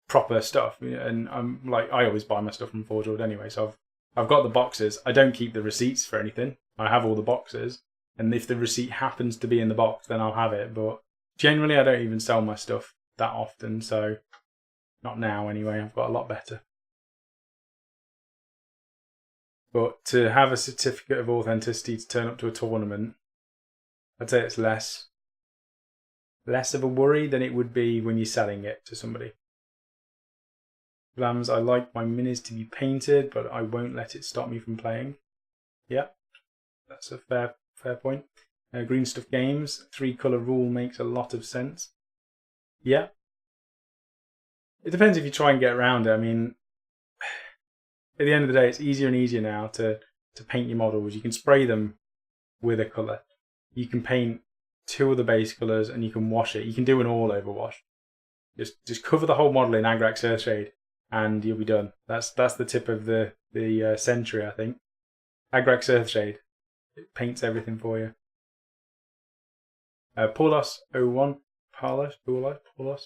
proper stuff. And I always buy my stuff from four-draw anyway, so I've got the boxes. I don't keep the receipts for anything. I have all the boxes, and if the receipt happens to be in the box, then I'll have it. But generally, I don't even sell my stuff that often, so not now anyway. I've got a lot better. But to have a certificate of authenticity to turn up to a tournament, I'd say it's less of a worry than it would be when you're selling it to somebody. Lambs, I like my minis to be painted, but I won't let it stop me from playing. Yeah, that's a fair point. Green Stuff Games, 3-colour rule makes a lot of sense. Yeah. It depends if you try and get around it. I mean, at the end of the day, it's easier and easier now to paint your models. You can spray them with a colour. You can paint 2 of the base colours and you can wash it. You can do an all-over wash. Just cover the whole model in Agrax Earthshade and you'll be done. That's the tip of the century, I think. Agrax Earthshade. It paints everything for you. Paulos01. Paulos.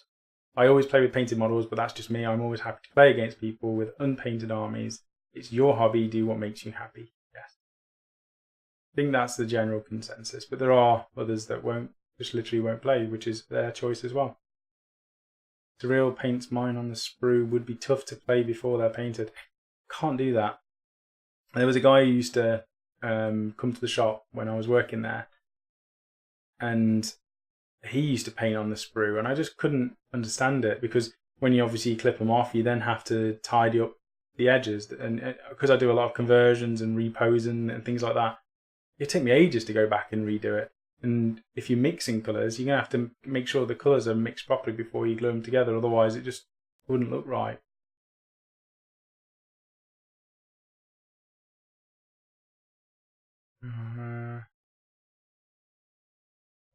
I always play with painted models, but that's just me. I'm always happy to play against people with unpainted armies. It's your hobby. Do what makes you happy. Yes. I think that's the general consensus. But there are others that just literally won't play, which is their choice as well. Surreal paints mine on the sprue. Would be tough to play before they're painted. Can't do that. There was a guy who used to come to the shop when I was working there, and he used to paint on the sprue, and I just couldn't understand it, because when you obviously clip them off, you then have to tidy up the edges, and because I do a lot of conversions and reposing and things like that, it took me ages to go back and redo it. And if you're mixing colours, you're going to have to make sure the colours are mixed properly before you glue them together, otherwise it just wouldn't look right.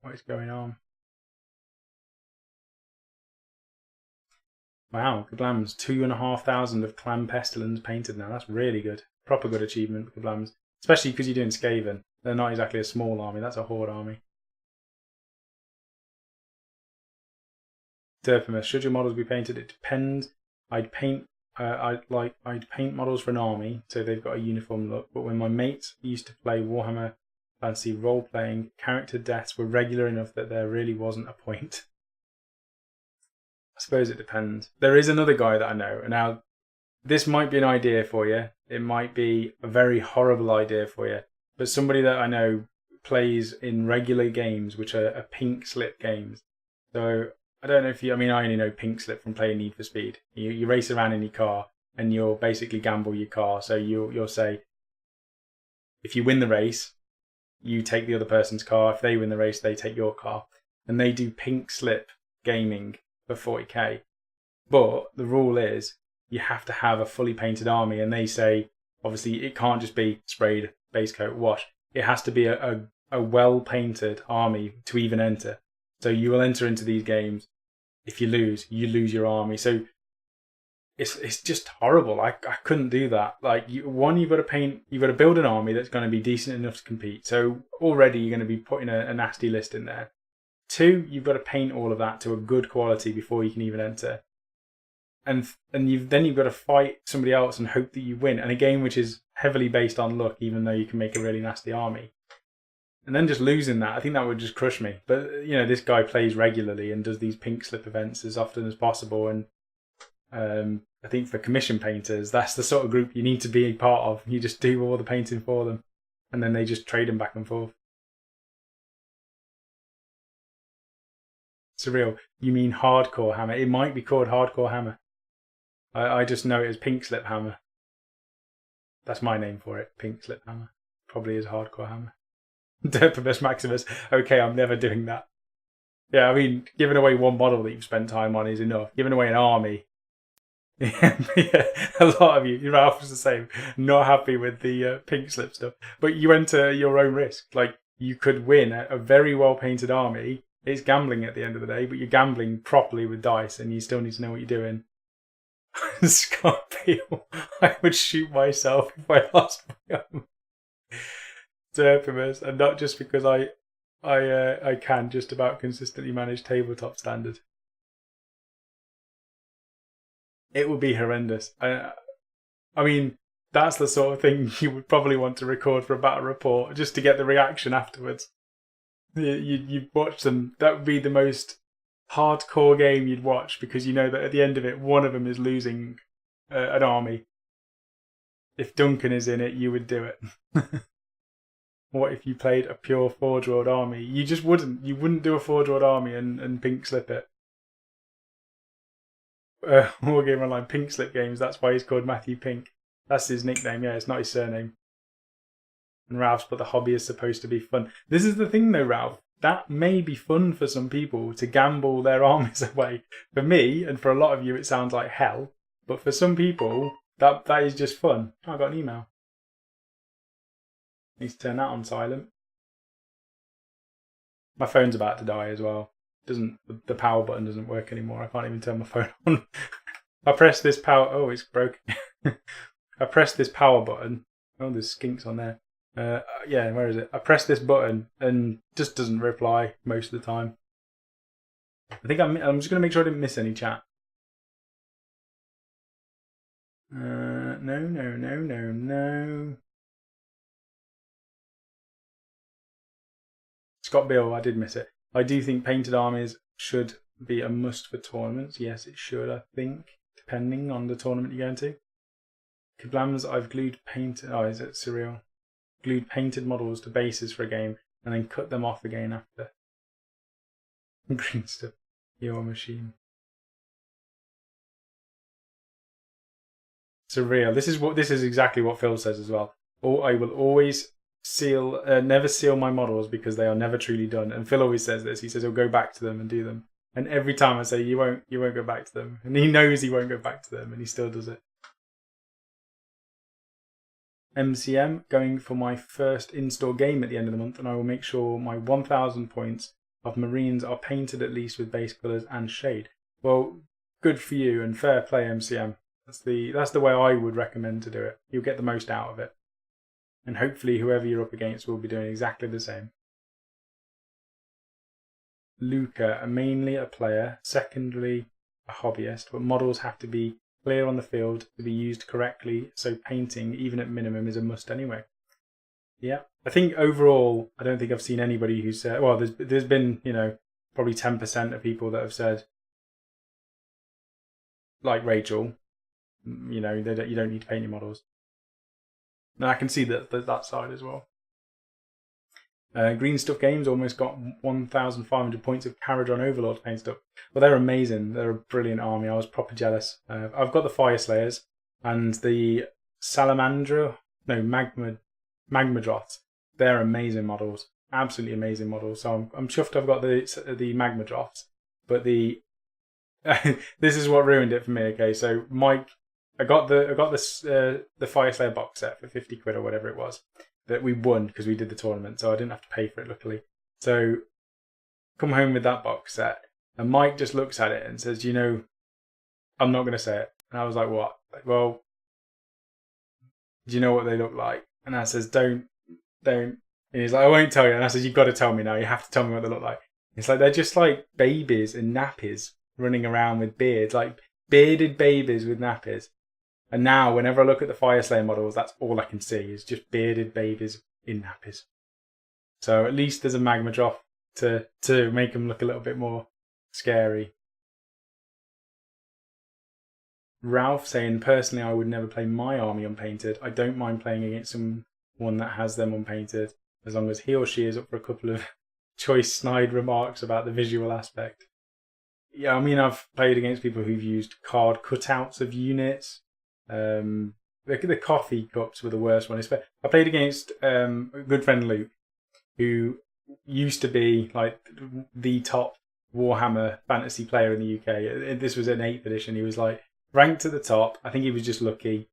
What is going on? Wow, Kablams, 2,500 of Clan Pestilence painted now. That's really good. Proper good achievement, Kablams. Especially because you're doing Skaven. They're not exactly a small army, that's a horde army. Derpimus, should your models be painted? It depends. I'd paint models for an army, so they've got a uniform look, but when my mates used to play Warhammer Fantasy role-playing, character deaths were regular enough that there really wasn't a point. I suppose it depends. There is another guy that I know, and now this might be an idea for you. It might be a very horrible idea for you, but somebody that I know plays in regular games, which are pink slip games. So I don't know if I only know pink slip from playing Need for Speed. You race around in your car, and you'll basically gamble your car. So you'll say, if you win the race, you take the other person's car. If they win the race, they take your car. And they do pink slip gaming for 40k. But the rule is you have to have a fully painted army. And they say, obviously, it can't just be sprayed, base coat, wash. It has to be a a well-painted army to even enter. So you will enter into these games. If you lose your army. So it's just horrible. I couldn't do that. Like, you've got to build an army that's going to be decent enough to compete. So already you're going to be putting a nasty list in there. 2, you've got to paint all of that to a good quality before you can even enter. And you've got to fight somebody else and hope that you win. And a game which is heavily based on luck, even though you can make a really nasty army. And then just losing that, I think that would just crush me. But, this guy plays regularly and does these pink slip events as often as possible. And I think for commission painters, that's the sort of group you need to be a part of. You just do all the painting for them. And then they just trade them back and forth. Surreal. You mean hardcore hammer? It might be called hardcore hammer. I just know it as pink slip hammer. That's my name for it. Pink slip hammer. Probably is hardcore hammer. Derpibus Maximus. Okay, I'm never doing that. Yeah, I mean, giving away one model that you've spent time on is enough. Giving away an army. Yeah, a lot of you. Ralph was the same. Not happy with the pink slip stuff. But you enter your own risk. Like, you could win a very well painted army. It's gambling at the end of the day, but you're gambling properly with dice, and you still need to know what you're doing. Scott Peel, I would shoot myself if I lost my arm. Derpibus, and not just because I can just about consistently manage tabletop standard. It would be horrendous. I mean, that's the sort of thing you would probably want to record for a battle report, just to get the reaction afterwards. You watch them. That would be the most hardcore game you'd watch, because you know that at the end of it, one of them is losing an army. If Duncan is in it, you would do it. What if you played a pure Forge World army? You just wouldn't. You wouldn't do a Forge World army and pink slip it. Wargaming Online Pink Slip Games. That's why he's called Matthew Pink. That's his nickname. Yeah, it's not his surname. And Ralph's, but the hobby is supposed to be fun. This is the thing though, Ralph. That may be fun for some people to gamble their armies away. For me, and for a lot of you, it sounds like hell. But for some people, that is just fun. Oh, I got an email. Need to turn that on silent. My phone's about to die as well. The power button doesn't work anymore. I can't even turn my phone on. I press this power. Oh, it's broken. I press this power button. Oh, there's skinks on there. Yeah, where is it? I press this button and just doesn't reply most of the time. I think I'm just going to make sure I didn't miss any chat. No. Scott Bill, I did miss it. I do think painted armies should be a must for tournaments. Yes, it should, I think, depending on the tournament you're going to. Kablams, I've glued painted... Oh, is it surreal? Glued painted models to bases for a game and then cut them off again after. Green stuff. Your machine. Surreal. This is exactly what Phil says as well. I will always never seal my models because they are never truly done. And Phil always says this. He says he'll go back to them and do them. And every time I say you won't go back to them, and he knows he won't go back to them, and he still does it. MCM, going for my first in-store game at the end of the month, and I will make sure my 1,000 points of Marines are painted at least with base colours and shade. Well, good for you and fair play, MCM. That's the way I would recommend to do it. You'll get the most out of it. And hopefully whoever you're up against will be doing exactly the same. Luca, mainly a player, secondly a hobbyist, but models have to be clear on the field to be used correctly, so painting, even at minimum, is a must anyway. Yeah, I think overall, I don't think I've seen anybody who said, well, there's been, probably 10% of people that have said, like Rachel, you don't need to paint your models. And I can see that side as well. Green Stuff Games almost got 1,500 points of Carriage on Overlord to paint stuff. Well, they're amazing. They're a brilliant army. I was proper jealous. I've got the Fire Slayers and the Magmadroths. They're amazing models. Absolutely amazing models. So I'm chuffed I've got the Magmadroths. But this is what ruined it for me. Okay, so Mike, I got the Fire Slayer box set for 50 quid or whatever it was. that we won because we did the tournament, so I didn't have to pay for it, luckily. So come home with that box set, and Mike just looks at it and says, I'm not going to say it. And I was like, what? Like, well, do you know what they look like? And I says, don't. And he's like, I won't tell you. And I says, you've got to tell me now. You have to tell me what they look like. It's like they're just like babies in nappies running around with beards, like bearded babies with nappies. And now, whenever I look at the Fireslayer models, that's all I can see is just bearded babies in nappies. So at least there's a magma drop to make them look a little bit more scary. Ralph saying, personally, I would never play my army unpainted. I don't mind playing against someone that has them unpainted, as long as he or she is up for a couple of choice snide remarks about the visual aspect. Yeah, I mean, I've played against people who've used card cutouts of units. The coffee cups were the worst one. I played against a good friend Luke, who used to be like the top Warhammer fantasy player in the UK. This was an 8th edition. He was like ranked at the top. I think he was just lucky.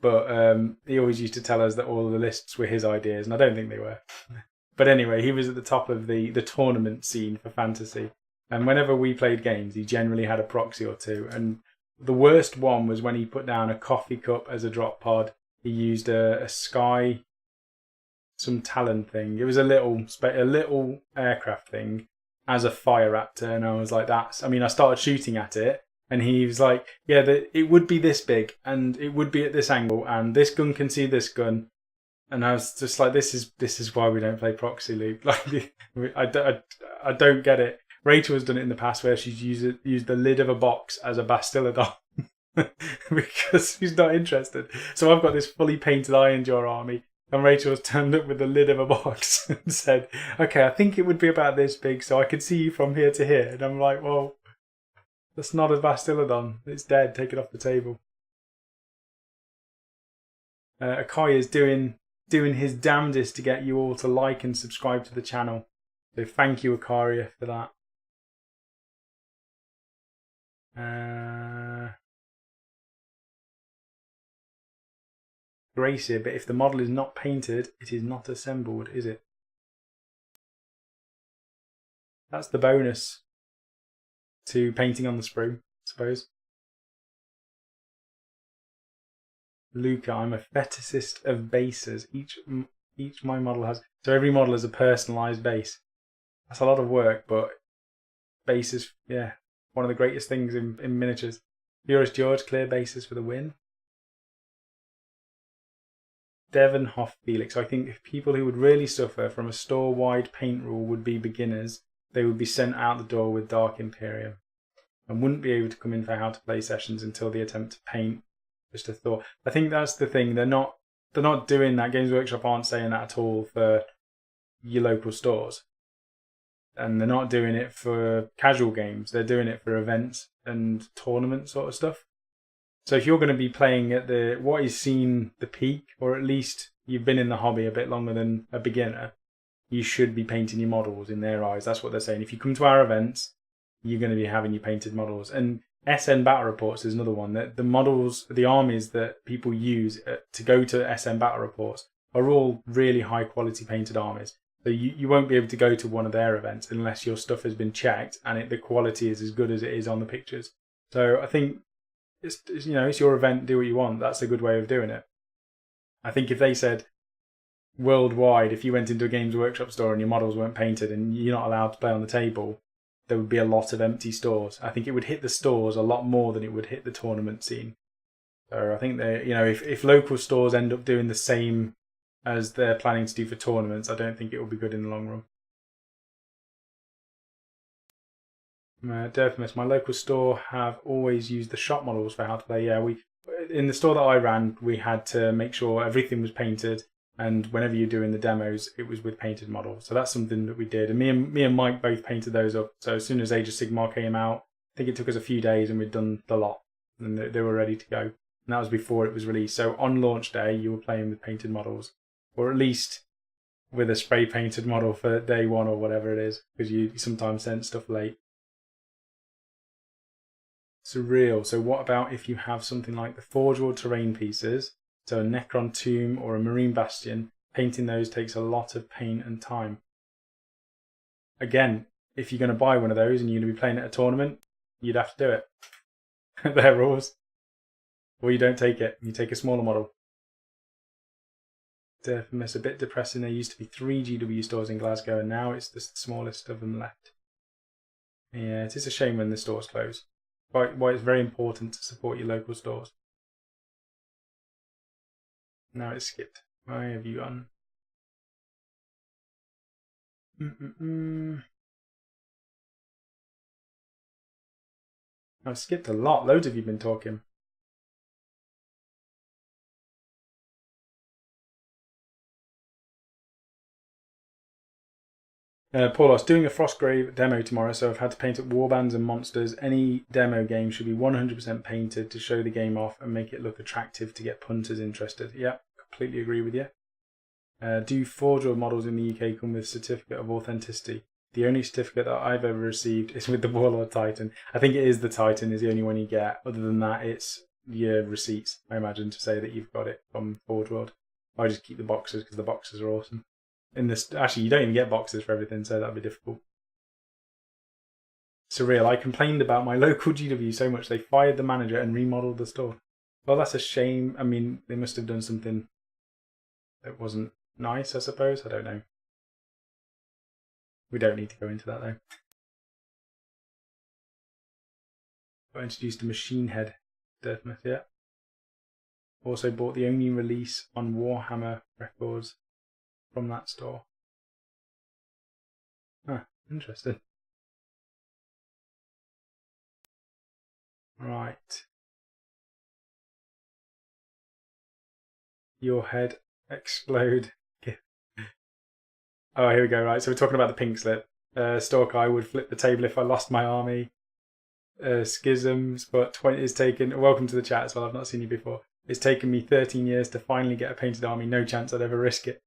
But he always used to tell us that all of the lists were his ideas, and I don't think they were. But anyway, he was at the top of the tournament scene for fantasy. And whenever we played games, he generally had a proxy or two. And the worst one was when he put down a coffee cup as a drop pod. He used a Sky, some Talon thing. It was a little aircraft thing as a Fire Raptor. And I was like, I started shooting at it. And he was like, yeah, it would be this big, and it would be at this angle, and this gun can see this gun. And I was just like, this is why we don't play proxy, Luke. Like, I don't get it. Rachel has done it in the past where she's used the lid of a box as a Bastillodon because she's not interested. So I've got this fully painted Iron Jaw army, and Rachel has turned up with the lid of a box and said, okay, I think it would be about this big, so I could see you from here to here. And I'm like, well, that's not a Bastillodon. It's dead. Take it off the table. Akai is doing his damnedest to get you all to like and subscribe to the channel. So thank you, Akaria, for that. Gracie, but if the model is not painted, it is not assembled, is it? That's the bonus to painting on the sprue, I suppose. Luca, I'm a fetishist of bases. Each my model has... So every model has a personalised base. That's a lot of work, but bases, yeah, one of the greatest things in miniatures. Eurus George, clear bases for the win. Devon Hoff Felix, I think people who would really suffer from a store-wide paint rule would be beginners. They would be sent out the door with Dark Imperium and wouldn't be able to come in for how to play sessions until the attempt to paint. Just a thought. I think that's the thing. They're not doing that. Games Workshop aren't saying that at all for your local stores. And they're not doing it for casual games. They're doing it for events and tournament sort of stuff. So if you're going to be playing at what is seen the peak, or at least you've been in the hobby a bit longer than a beginner, you should be painting your models in their eyes. That's what they're saying. If you come to our events, you're going to be having your painted models. And SN Battle Reports is another one. That the models, the armies that people use to go to SN Battle Reports are all really high quality painted armies. So you won't be able to go to one of their events unless your stuff has been checked and the quality is as good as it is on the pictures. So I think it's your event, do what you want. That's a good way of doing it. I think if they said worldwide, if you went into a Games Workshop store and your models weren't painted and you're not allowed to play on the table, there would be a lot of empty stores. I think it would hit the stores a lot more than it would hit the tournament scene. So I think that, if local stores end up doing the same as they're planning to do for tournaments, I don't think it will be good in the long run. Derthimus, my local store have always used the shop models for how to play. Yeah, in the store that I ran, we had to make sure everything was painted, and whenever you're doing the demos, it was with painted models. So that's something that we did, and me and Mike both painted those up. So as soon as Age of Sigmar came out, I think it took us a few days, and we'd done the lot, and they were ready to go. And that was before it was released. So on launch day, you were playing with painted models, or at least with a spray painted model for day one or whatever it is, because you sometimes send stuff late. Surreal. So what about if you have something like the Forge World terrain pieces, so a Necron Tomb or a Marine Bastion, painting those takes a lot of paint and time. Again, if you're going to buy one of those and you're going to be playing at a tournament, you'd have to do it. They're rules. Or you don't take it, you take a smaller model. It's a bit depressing. There used to be 3 GW stores in Glasgow, and now it's the smallest of them left. Yeah, it is a shame when the stores close. Why it's very important to support your local stores. Now it's skipped. Why have you gone? I've skipped a lot. Loads of you been talking. Paulos, doing a Frostgrave demo tomorrow, so I've had to paint up warbands and monsters. Any demo game should be 100% painted to show the game off and make it look attractive to get punters interested. Yeah, completely agree with you. Do Forge World models in the UK come with certificate of authenticity? The only certificate that I've ever received is with the Warlord Titan. I think it is the Titan is the only one you get. Other than that, it's your receipts, I imagine, to say that you've got it from Forge World. I just keep the boxes because the boxes are awesome. Actually, you don't even get boxes for everything, so that'd be difficult. Surreal. I complained about my local GW so much they fired the manager and remodeled the store. Well, that's a shame. I mean, they must have done something that wasn't nice, I suppose. I don't know. We don't need to go into that, though. Got introduced to Machine Head, Dirtmouth, yeah. Also bought the only release on Warhammer Records from that store. Huh, interesting. Right. Your head explode. Oh, here we go. Right, so we're talking about the pink slip. Stalker, I would flip the table if I lost my army. Schisms, but 20 is taken. Welcome to the chat as well. I've not seen you before. It's taken me 13 years to finally get a painted army. No chance I'd ever risk it.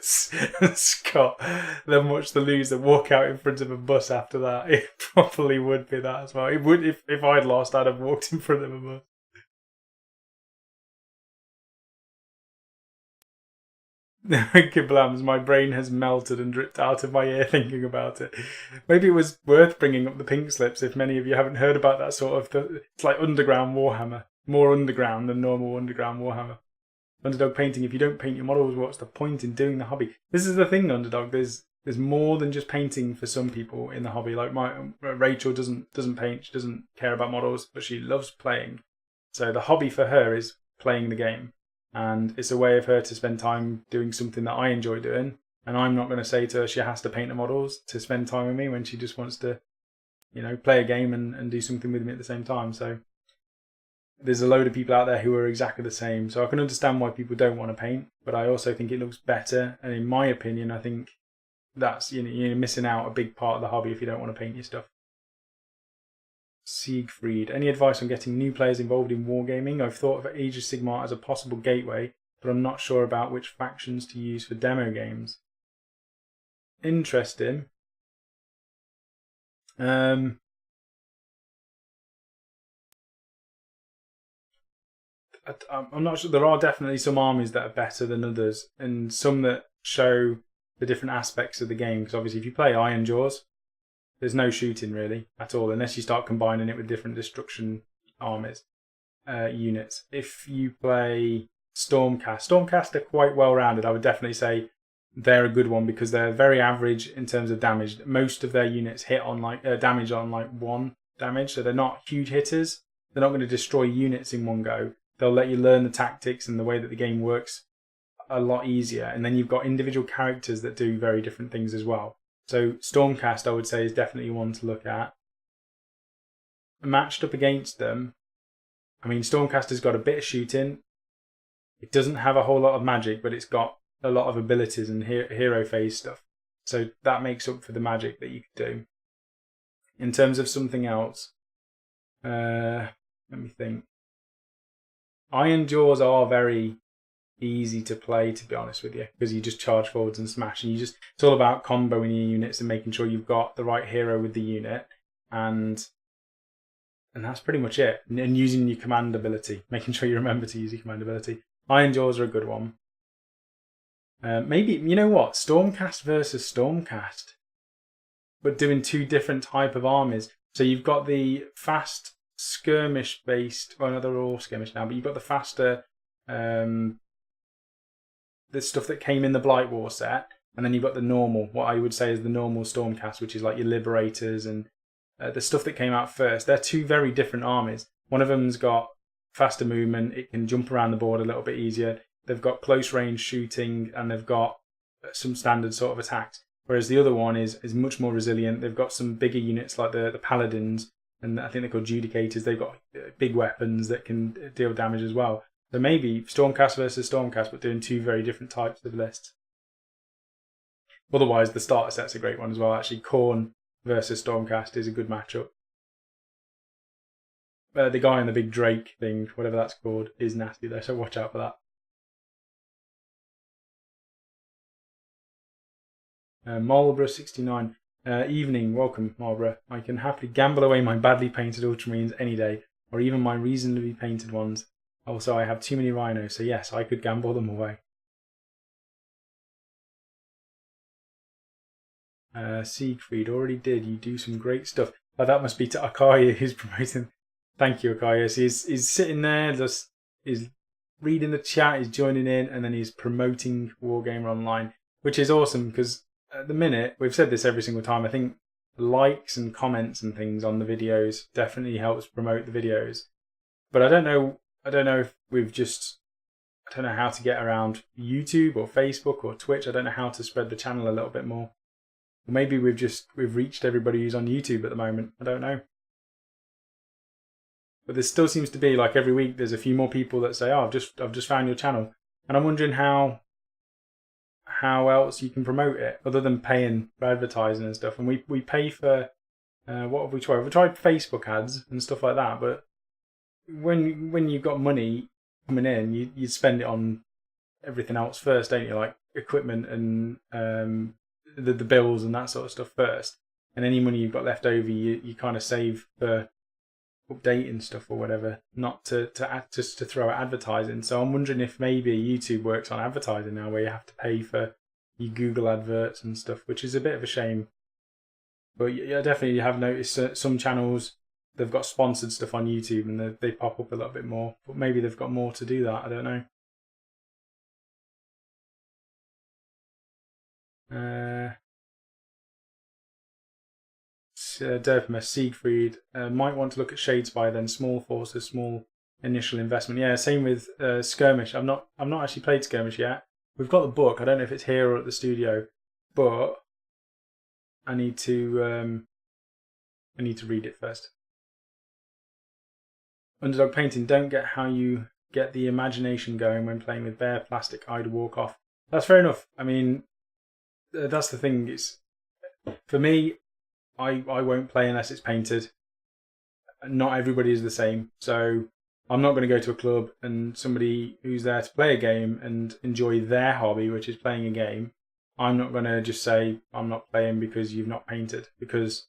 Scott, then watch the loser walk out in front of a bus after that. It probably would be that as well. It would if I'd lost, I'd have walked in front of a bus. Kiblams, my brain has melted and dripped out of my ear thinking about it. Maybe it was worth bringing up the pink slips if many of you haven't heard about that sort of... It's like underground Warhammer. More underground than normal underground Warhammer. Underdog painting, if you don't paint your models, what's the point in doing the hobby? This is the thing, Underdog. There's more than just painting for some people in the hobby. Like Rachel doesn't paint, she doesn't care about models, but she loves playing. So the hobby for her is playing the game. And it's a way of her to spend time doing something that I enjoy doing. And I'm not going to say to her she has to paint the models to spend time with me when she just wants to, play a game and do something with me at the same time. So there's a load of people out there who are exactly the same. So I can understand why people don't want to paint, but I also think it looks better. And in my opinion, I think that's, you're missing out a big part of the hobby if you don't want to paint your stuff. Siegfried, any advice on getting new players involved in wargaming? I've thought of Age of Sigmar as a possible gateway, but I'm not sure about which factions to use for demo games. Interesting. I'm not sure. There are definitely some armies that are better than others, and some that show the different aspects of the game. Because obviously, if you play Iron Jaws, there's no shooting really at all, unless you start combining it with different destruction armies, units. If you play Stormcast are quite well rounded. I would definitely say they're a good one because they're very average in terms of damage. Most of their units hit on damage on 1 damage, so they're not huge hitters. They're not going to destroy units in one go. They'll let you learn the tactics and the way that the game works a lot easier. And then you've got individual characters that do very different things as well. So Stormcast, I would say, is definitely one to look at. Matched up against them, I mean, Stormcaster's got a bit of shooting. It doesn't have a whole lot of magic, but it's got a lot of abilities and hero phase stuff. So that makes up for the magic that you could do. In terms of something else, let me think. Iron Jaws are very easy to play, to be honest with you, because you just charge forwards and smash, and it's all about comboing your units and making sure you've got the right hero with the unit. And And that's pretty much it. And using your command ability, making sure you remember to use your command ability. Iron Jaws are a good one. Maybe, you know what? Stormcast versus Stormcast. But doing two different type of armies. So you've got the fast skirmish based, well, no, they're all skirmish now, but you've got the faster, the stuff that came in the Blight War set. And then you've got the normal, what I would say is the normal Stormcast, which is like your Liberators and the stuff that came out first. They're two very different armies. One of them's got faster movement. It can jump around the board a little bit easier. They've got close range shooting and they've got some standard sort of attacks. Whereas the other one is much more resilient. They've got some bigger units like the Paladins, and I think they're called Judicators. They've got big weapons that can deal damage as well. So maybe Stormcast versus Stormcast, but doing two very different types of lists. Otherwise, the starter set's a great one as well. Actually, Khorne versus Stormcast is a good matchup. The guy in the big Drake thing, whatever that's called, is nasty though, so watch out for that. Marlborough69. Evening, welcome Marlborough. I can happily gamble away my badly painted Ultramarines any day, or even my reasonably painted ones. Also, I have too many rhinos, so yes, I could gamble them away. Siegfried, already did. You do some great stuff. Oh, that must be to Akaya who's promoting. Thank you, Akaya. So he's sitting there, just he's reading the chat, he's joining in, and then he's promoting Wargamer Online, which is awesome because at the minute, we've said this every single time, I think likes and comments and things on the videos definitely helps promote the videos. But I don't know if we've just, I don't know how to get around YouTube or Facebook or Twitch. I don't know how to spread the channel a little bit more. Or maybe we've reached everybody who's on YouTube at the moment. I don't know. But there still seems to be, like every week, there's a few more people that say, "Oh, I've just found your channel," and I'm wondering how else you can promote it other than paying for advertising and stuff. And we pay for what have we tried? We've tried Facebook ads and stuff like that. But when you've got money coming in, you spend it on everything else first, don't you? Like equipment and the bills and that sort of stuff first. And any money you've got left over, you kind of save for updating stuff or whatever, not to just to throw at advertising. So I'm wondering if maybe YouTube works on advertising now, where you have to pay for your Google adverts and stuff, which is a bit of a shame. But yeah, definitely have noticed some channels, they've got sponsored stuff on YouTube and they pop up a little bit more. But maybe they've got more to do that. I don't know. Derpmas, Siegfried, might want to look at Shadespire then. Small forces, small initial investment. Yeah, same with Skirmish. I've not actually played Skirmish yet. We've got the book. I don't know if it's here or at the studio, but I need to read it first. Underdog painting. Don't get how you get the imagination going when playing with bare plastic. I'd walk off. That's fair enough. I mean, that's the thing. It's for me. I won't play unless it's painted. Not everybody is the same. So I'm not going to go to a club and somebody who's there to play a game and enjoy their hobby, which is playing a game. I'm not going to just say I'm not playing because you've not painted, because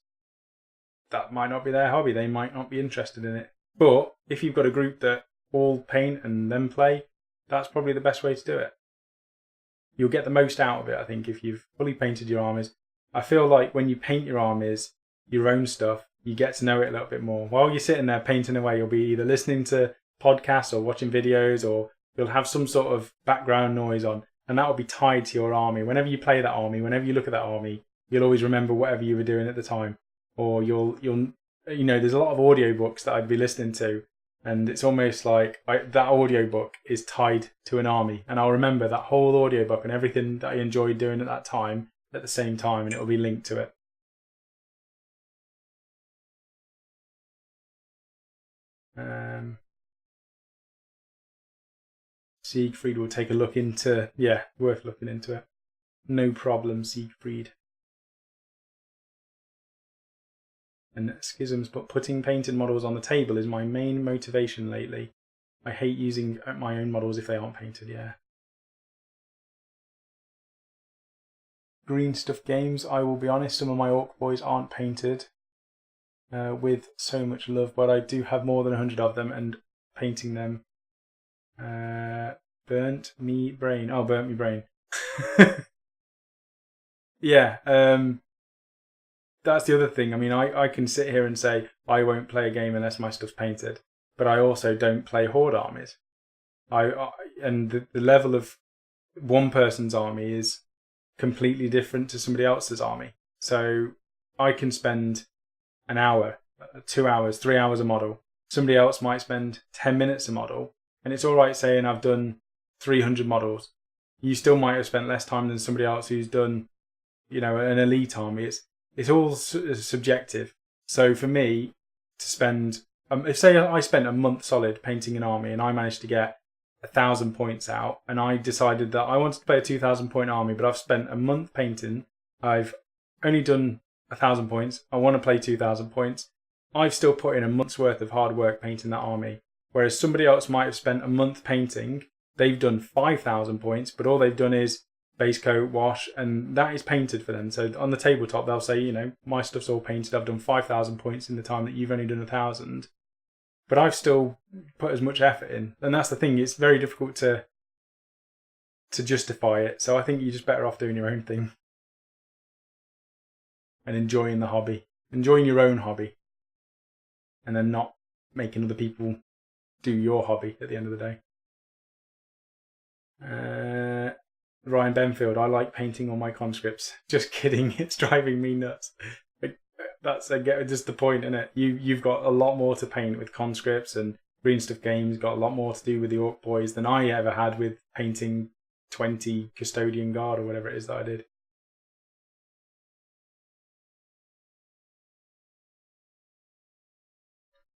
that might not be their hobby. They might not be interested in it. But if you've got a group that all paint and then play, that's probably the best way to do it. You'll get the most out of it, I think, if you've fully painted your armies. I feel like when you paint your armies, your own stuff, you get to know it a little bit more. While you're sitting there painting away, you'll be either listening to podcasts or watching videos, or you'll have some sort of background noise on, and that will be tied to your army. Whenever you play that army, whenever you look at that army, you'll always remember whatever you were doing at the time. Or you'll there's a lot of audiobooks that I'd be listening to, and it's almost like that audiobook is tied to an army, and I'll remember that whole audiobook and everything that I enjoyed doing at that time at the same time, and it will be linked to it. Siegfried will take a look into, worth looking into it. No problem, Siegfried. And Schisms, but putting painted models on the table is my main motivation lately. I hate using my own models if they aren't painted, yeah. Green Stuff Games, I will be honest, some of my Orc boys aren't painted. with so much love, but I do have more than 100 of them, and painting them burnt me brain. Oh, burnt me brain. Yeah, that's the other thing. I mean, I can sit here and say I won't play a game unless my stuff's painted, but I also don't play horde armies. And the level of one person's army is completely different to somebody else's army. So I can spend an hour, 2 hours, 3 hours a model. Somebody else might spend 10 minutes a model, and it's all right saying I've done 300 models. You still might have spent less time than somebody else who's done, an elite army. It's all subjective. So for me to spend, if say I spent a month solid painting an army and I managed to get 1,000 points out, and I decided that I wanted to play a 2,000 point army, but I've spent a month painting, I've only done 1,000 points, I want to play 2,000 points, I've still put in a month's worth of hard work painting that army. Whereas somebody else might have spent a month painting, they've done 5,000 points, but all they've done is base coat, wash, and that is painted for them. So on the tabletop, they'll say, my stuff's all painted, I've done 5,000 points in the time that you've only done 1,000. But I've still put as much effort in. And that's the thing, it's very difficult to justify it. So I think you're just better off doing your own thing. And enjoying the hobby. Enjoying your own hobby. And then not making other people do your hobby at the end of the day. Ryan Benfield, I like painting on my conscripts. Just kidding, it's driving me nuts. That's just the point, isn't it? You've got a lot more to paint with conscripts, and Green Stuff Games got a lot more to do with the Orc Boys than I ever had with painting 20 Custodian Guard or whatever it is that I did.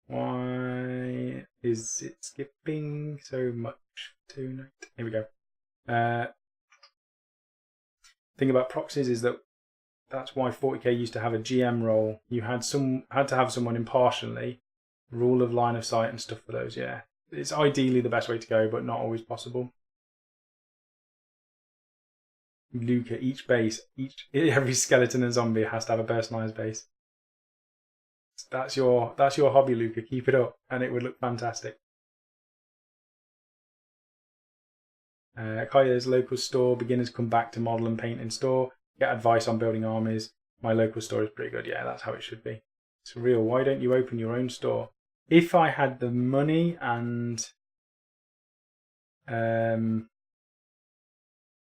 Why is it skipping so much tonight? Here we go. Thing about Proxies is that's why 40k used to have a GM role. You had to have someone impartially, rule of line of sight and stuff for those. Yeah, it's ideally the best way to go, but not always possible. Luca, every skeleton and zombie has to have a personalised base. That's your hobby, Luca. Keep it up, and it would look fantastic. Kaya's local store. Beginners come back to model and paint in store. Get advice on building armies. My local store is pretty good. Yeah, that's how it should be. It's real. Why don't you open your own store? If I had the money and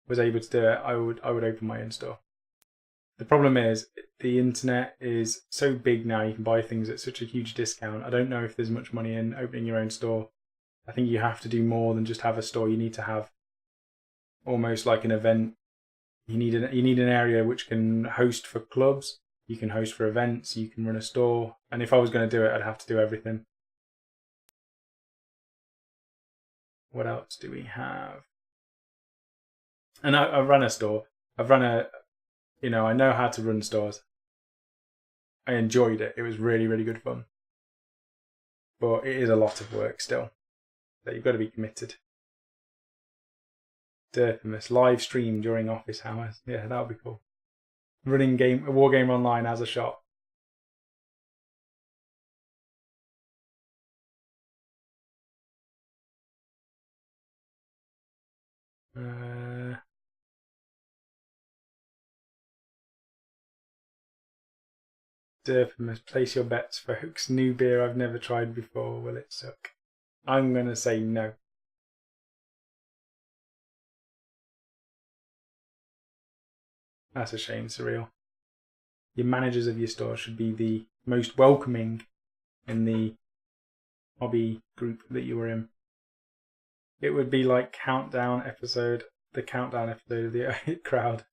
was able to do it, I would open my own store. The problem is the internet is so big now. You can buy things at such a huge discount. I don't know if there's much money in opening your own store. I think you have to do more than just have a store. You need to have almost like an event. You need an area which can host for clubs. You can host for events. You can run a store. And if I was going to do it, I'd have to do everything. What else do we have? And I run a store. I know how to run stores. I enjoyed it. It was really, really good fun. But it is a lot of work still. So you've got to be committed. Derpimus, live stream during office hours. Yeah, that would be cool. Running a war game online as a shop. Derpimus, place your bets, folks. New beer I've never tried before. Will it suck? I'm going to say no. That's a shame, Surreal. Your managers of your store should be the most welcoming in the hobby group that you were in. It would be like the countdown episode of the crowd.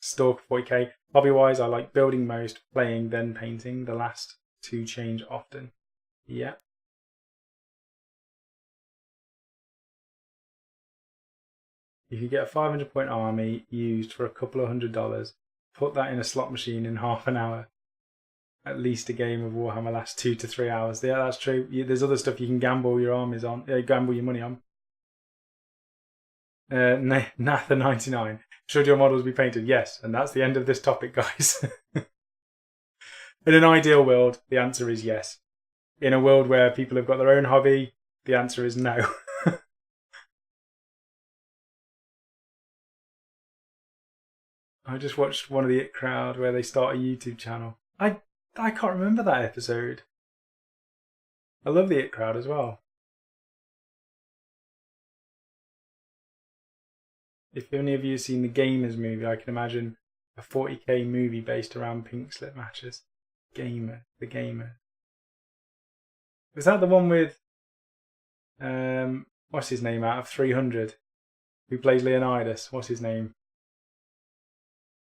Stalk 40k. Hobby-wise, I like building most, playing, then painting. The last two change often. Yeah. If you get a 500 point army used for a couple of $100, put that in a slot machine in half an hour. At least a game of Warhammer lasts 2 to 3 hours. Yeah, that's true. There's other stuff you can gamble your armies on. Gamble your money on. Natha99. Should your models be painted? Yes, and that's the end of this topic, guys. In an ideal world, the answer is yes. In a world where people have got their own hobby, the answer is no. I just watched one of the It Crowd where they start a YouTube channel. I can't remember that episode. I love the It Crowd as well. If any of you have seen the Gamers movie, I can imagine a 40k movie based around pink slip matches. The Gamer. Was that the one with what's his name out of 300? Who played Leonidas? What's his name?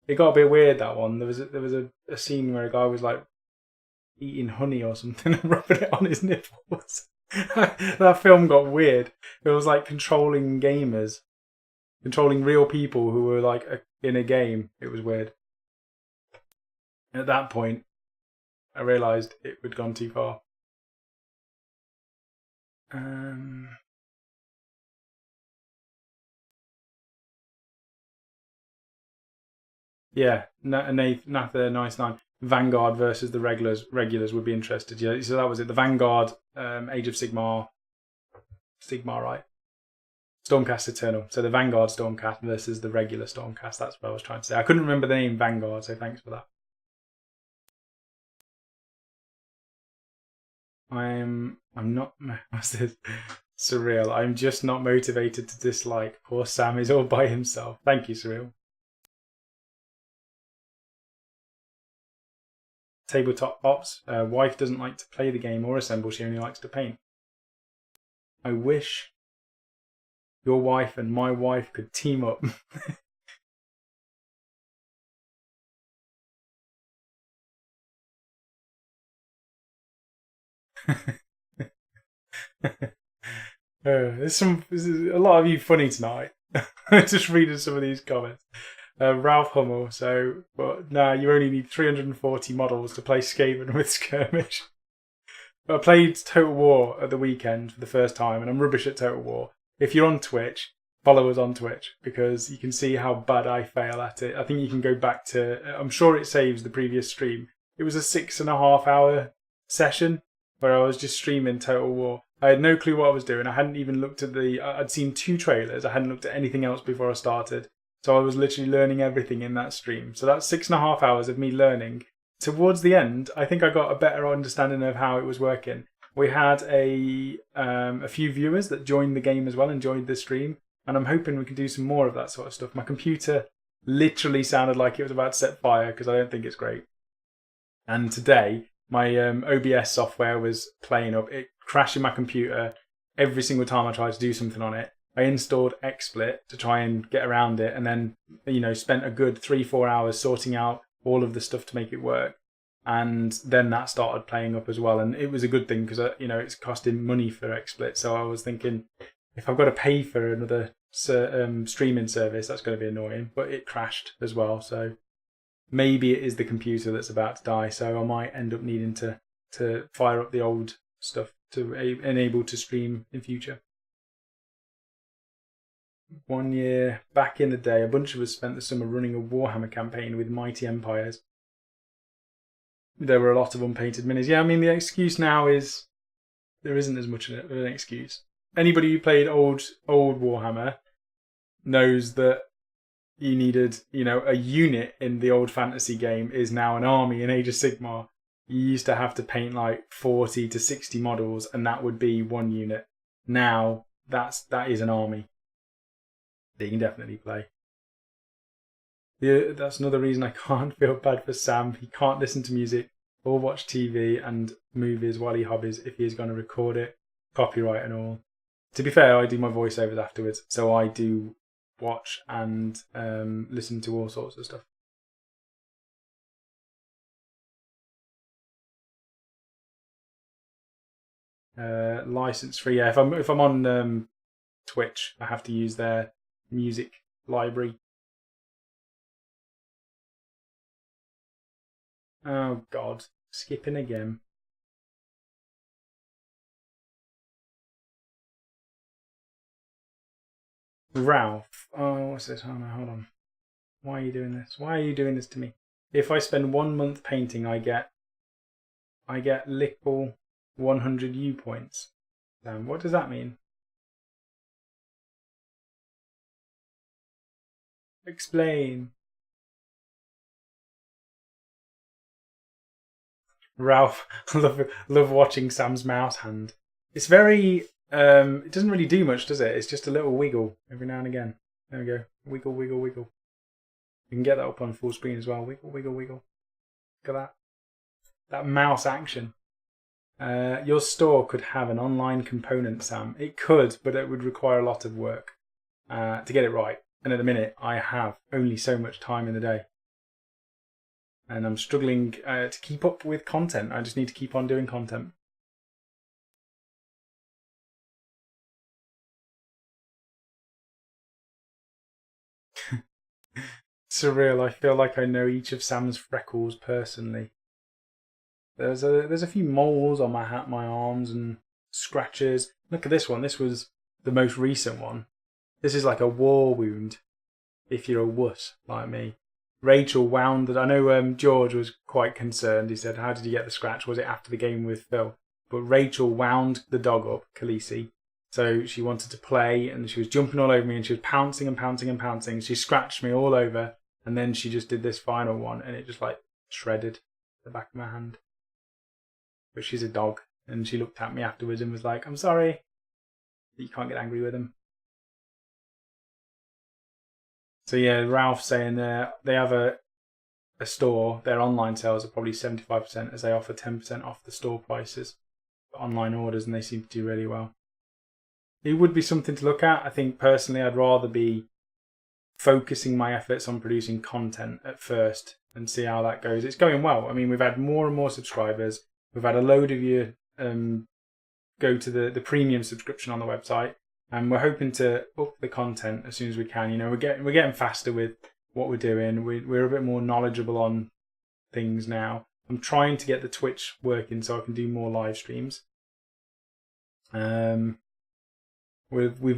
It got a bit weird, that one. There was a scene where a guy was like eating honey or something and rubbing it on his nipples. That film got weird. It was like controlling gamers, controlling real people who were like in a game. It was weird. At that point, I realised it had gone too far. Yeah, Natha Nice Nine. Vanguard versus the regulars would be interested. Yeah, so that was it. The Vanguard, Age of Sigmar, right? Stormcast Eternal. So the Vanguard Stormcast versus the regular Stormcast. That's what I was trying to say. I couldn't remember the name Vanguard, so thanks for that. I'm not. What's this? Surreal. I'm just not motivated to dislike. Poor Sam is all by himself. Thank you, Surreal. Tabletop Ops. Wife doesn't like to play the game or assemble. She only likes to paint. I wish your wife and my wife could team up. There's a lot of you funny tonight. Just reading some of these comments. Ralph Hummel. But you only need 340 models to play Skaven with Skirmish. I played Total War at the weekend for the first time, and I'm rubbish at Total War. If you're on Twitch, follow us on Twitch because you can see how bad I fail at it. I think you can go back to. I'm sure it saves the previous stream. It was a 6.5 hour session where I was just streaming Total War. I had no clue what I was doing. I hadn't even looked at I'd seen 2 trailers. I hadn't looked at anything else before I started. So I was literally learning everything in that stream. So that's 6.5 hours of me learning. Towards the end, I think I got a better understanding of how it was working. We had a few viewers that joined the game as well and joined the stream. And I'm hoping we can do some more of that sort of stuff. My computer literally sounded like it was about to set fire because I don't think it's great. And today, my OBS software was playing up. It crashed in my computer every single time I tried to do something on it. I installed XSplit to try and get around it, and then spent a good 3-4 hours sorting out all of the stuff to make it work. And then that started playing up as well, and it was a good thing because it's costing money for XSplit. So I was thinking, if I've got to pay for another streaming service, that's going to be annoying. But it crashed as well, so maybe it is the computer that's about to die. So I might end up needing to fire up the old stuff to enable to stream in future. 1 year back in the day, a bunch of us spent the summer running a Warhammer campaign with Mighty Empires. There were a lot of unpainted minis. Yeah, I mean, the excuse now is there isn't as much of an excuse. Anybody who played old Warhammer knows that you needed, a unit in the old fantasy game is now an army in Age of Sigmar. You used to have to paint like 40 to 60 models, and that would be one unit. Now that is an army that you can definitely play. That's another reason I can't feel bad for Sam. He can't listen to music or watch TV and movies while he hobbies if he is going to record it, copyright and all. To be fair, I do my voiceovers afterwards, so I do watch and listen to all sorts of stuff. License free. Yeah, if I'm on Twitch, I have to use their music library. Oh God, skipping again. Ralph. Oh, what's this? Oh no, hold on. Why are you doing this? Why are you doing this to me? If I spend 1 month painting, I get little 100 U points. What does that mean? Explain. Ralph, love watching Sam's mouse hand. It's very, it doesn't really do much, does it? It's just a little wiggle every now and again. There we go. Wiggle, wiggle, wiggle. You can get that up on full screen as well. Wiggle, wiggle, wiggle. Look at that. That mouse action. Your store could have an online component, Sam. It could, but it would require a lot of work to get it right. And at the minute, I have only so much time in the day. And I'm struggling to keep up with content. I just need to keep on doing content. Surreal. I feel like I know each of Sam's freckles personally. There's a few moles on my hat, my arms, and scratches. Look at this one. This was the most recent one. This is like a war wound. If you're a wuss like me. Rachel wound that. I know George was quite concerned. He said, "How did you get the scratch? Was it after the game with Phil?" But Rachel wound the dog up, Khaleesi. So she wanted to play, and she was jumping all over me, and she was pouncing and pouncing and pouncing. She scratched me all over, and then she just did this final one, and it just like shredded the back of my hand. But she's a dog, and she looked at me afterwards and was like, "I'm sorry." You can't get angry with them. So yeah, Ralph saying they have a store. Their online sales are probably 75% as they offer 10% off the store prices for online orders, and they seem to do really well. It would be something to look at. I think personally I'd rather be focusing my efforts on producing content at first and see how that goes. It's going well. I mean, we've had more and more subscribers. We've had a load of you go to the premium subscription on the website. And we're hoping to up the content as soon as we can. You know, we're getting faster with what we're doing. We're a bit more knowledgeable on things now. I'm trying to get the Twitch working so I can do more live streams. We've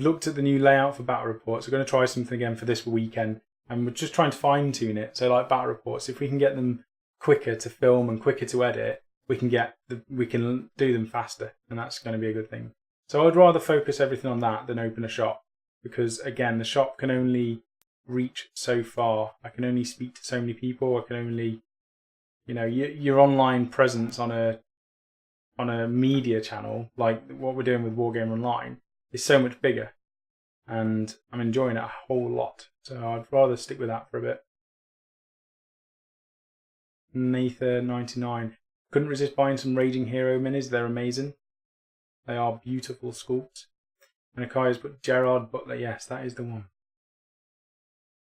looked at the new layout for battle reports. We're going to try something again for this weekend, and we're just trying to fine tune it. So, like battle reports, if we can get them quicker to film and quicker to edit, we can do them faster, and that's going to be a good thing. So I'd rather focus everything on that than open a shop, because again, the shop can only reach so far. I can only speak to so many people. I can only, your online presence on a media channel like what we're doing with Wargamer Online is so much bigger, and I'm enjoying it a whole lot. So I'd rather stick with that for a bit. Nathan99 couldn't resist buying some Raging Hero minis. They're amazing. They are beautiful sculpts. And Akaya's put Gerard Butler. Yes, that is the one.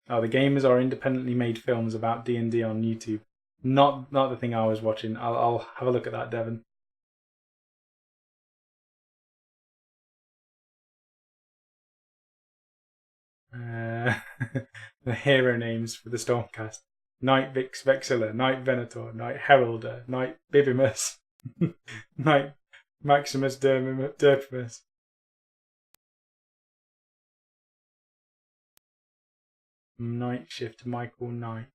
Oh, the gamers are independently made films about D&D on YouTube. Not the thing I was watching. I'll have a look at that, Devon. The hero names for the Stormcast. Knight Vix Vexilla, Knight Venator, Knight Heralder, Knight Bibimus, Knight Maximus Derpimus. Night Shift Michael Knight.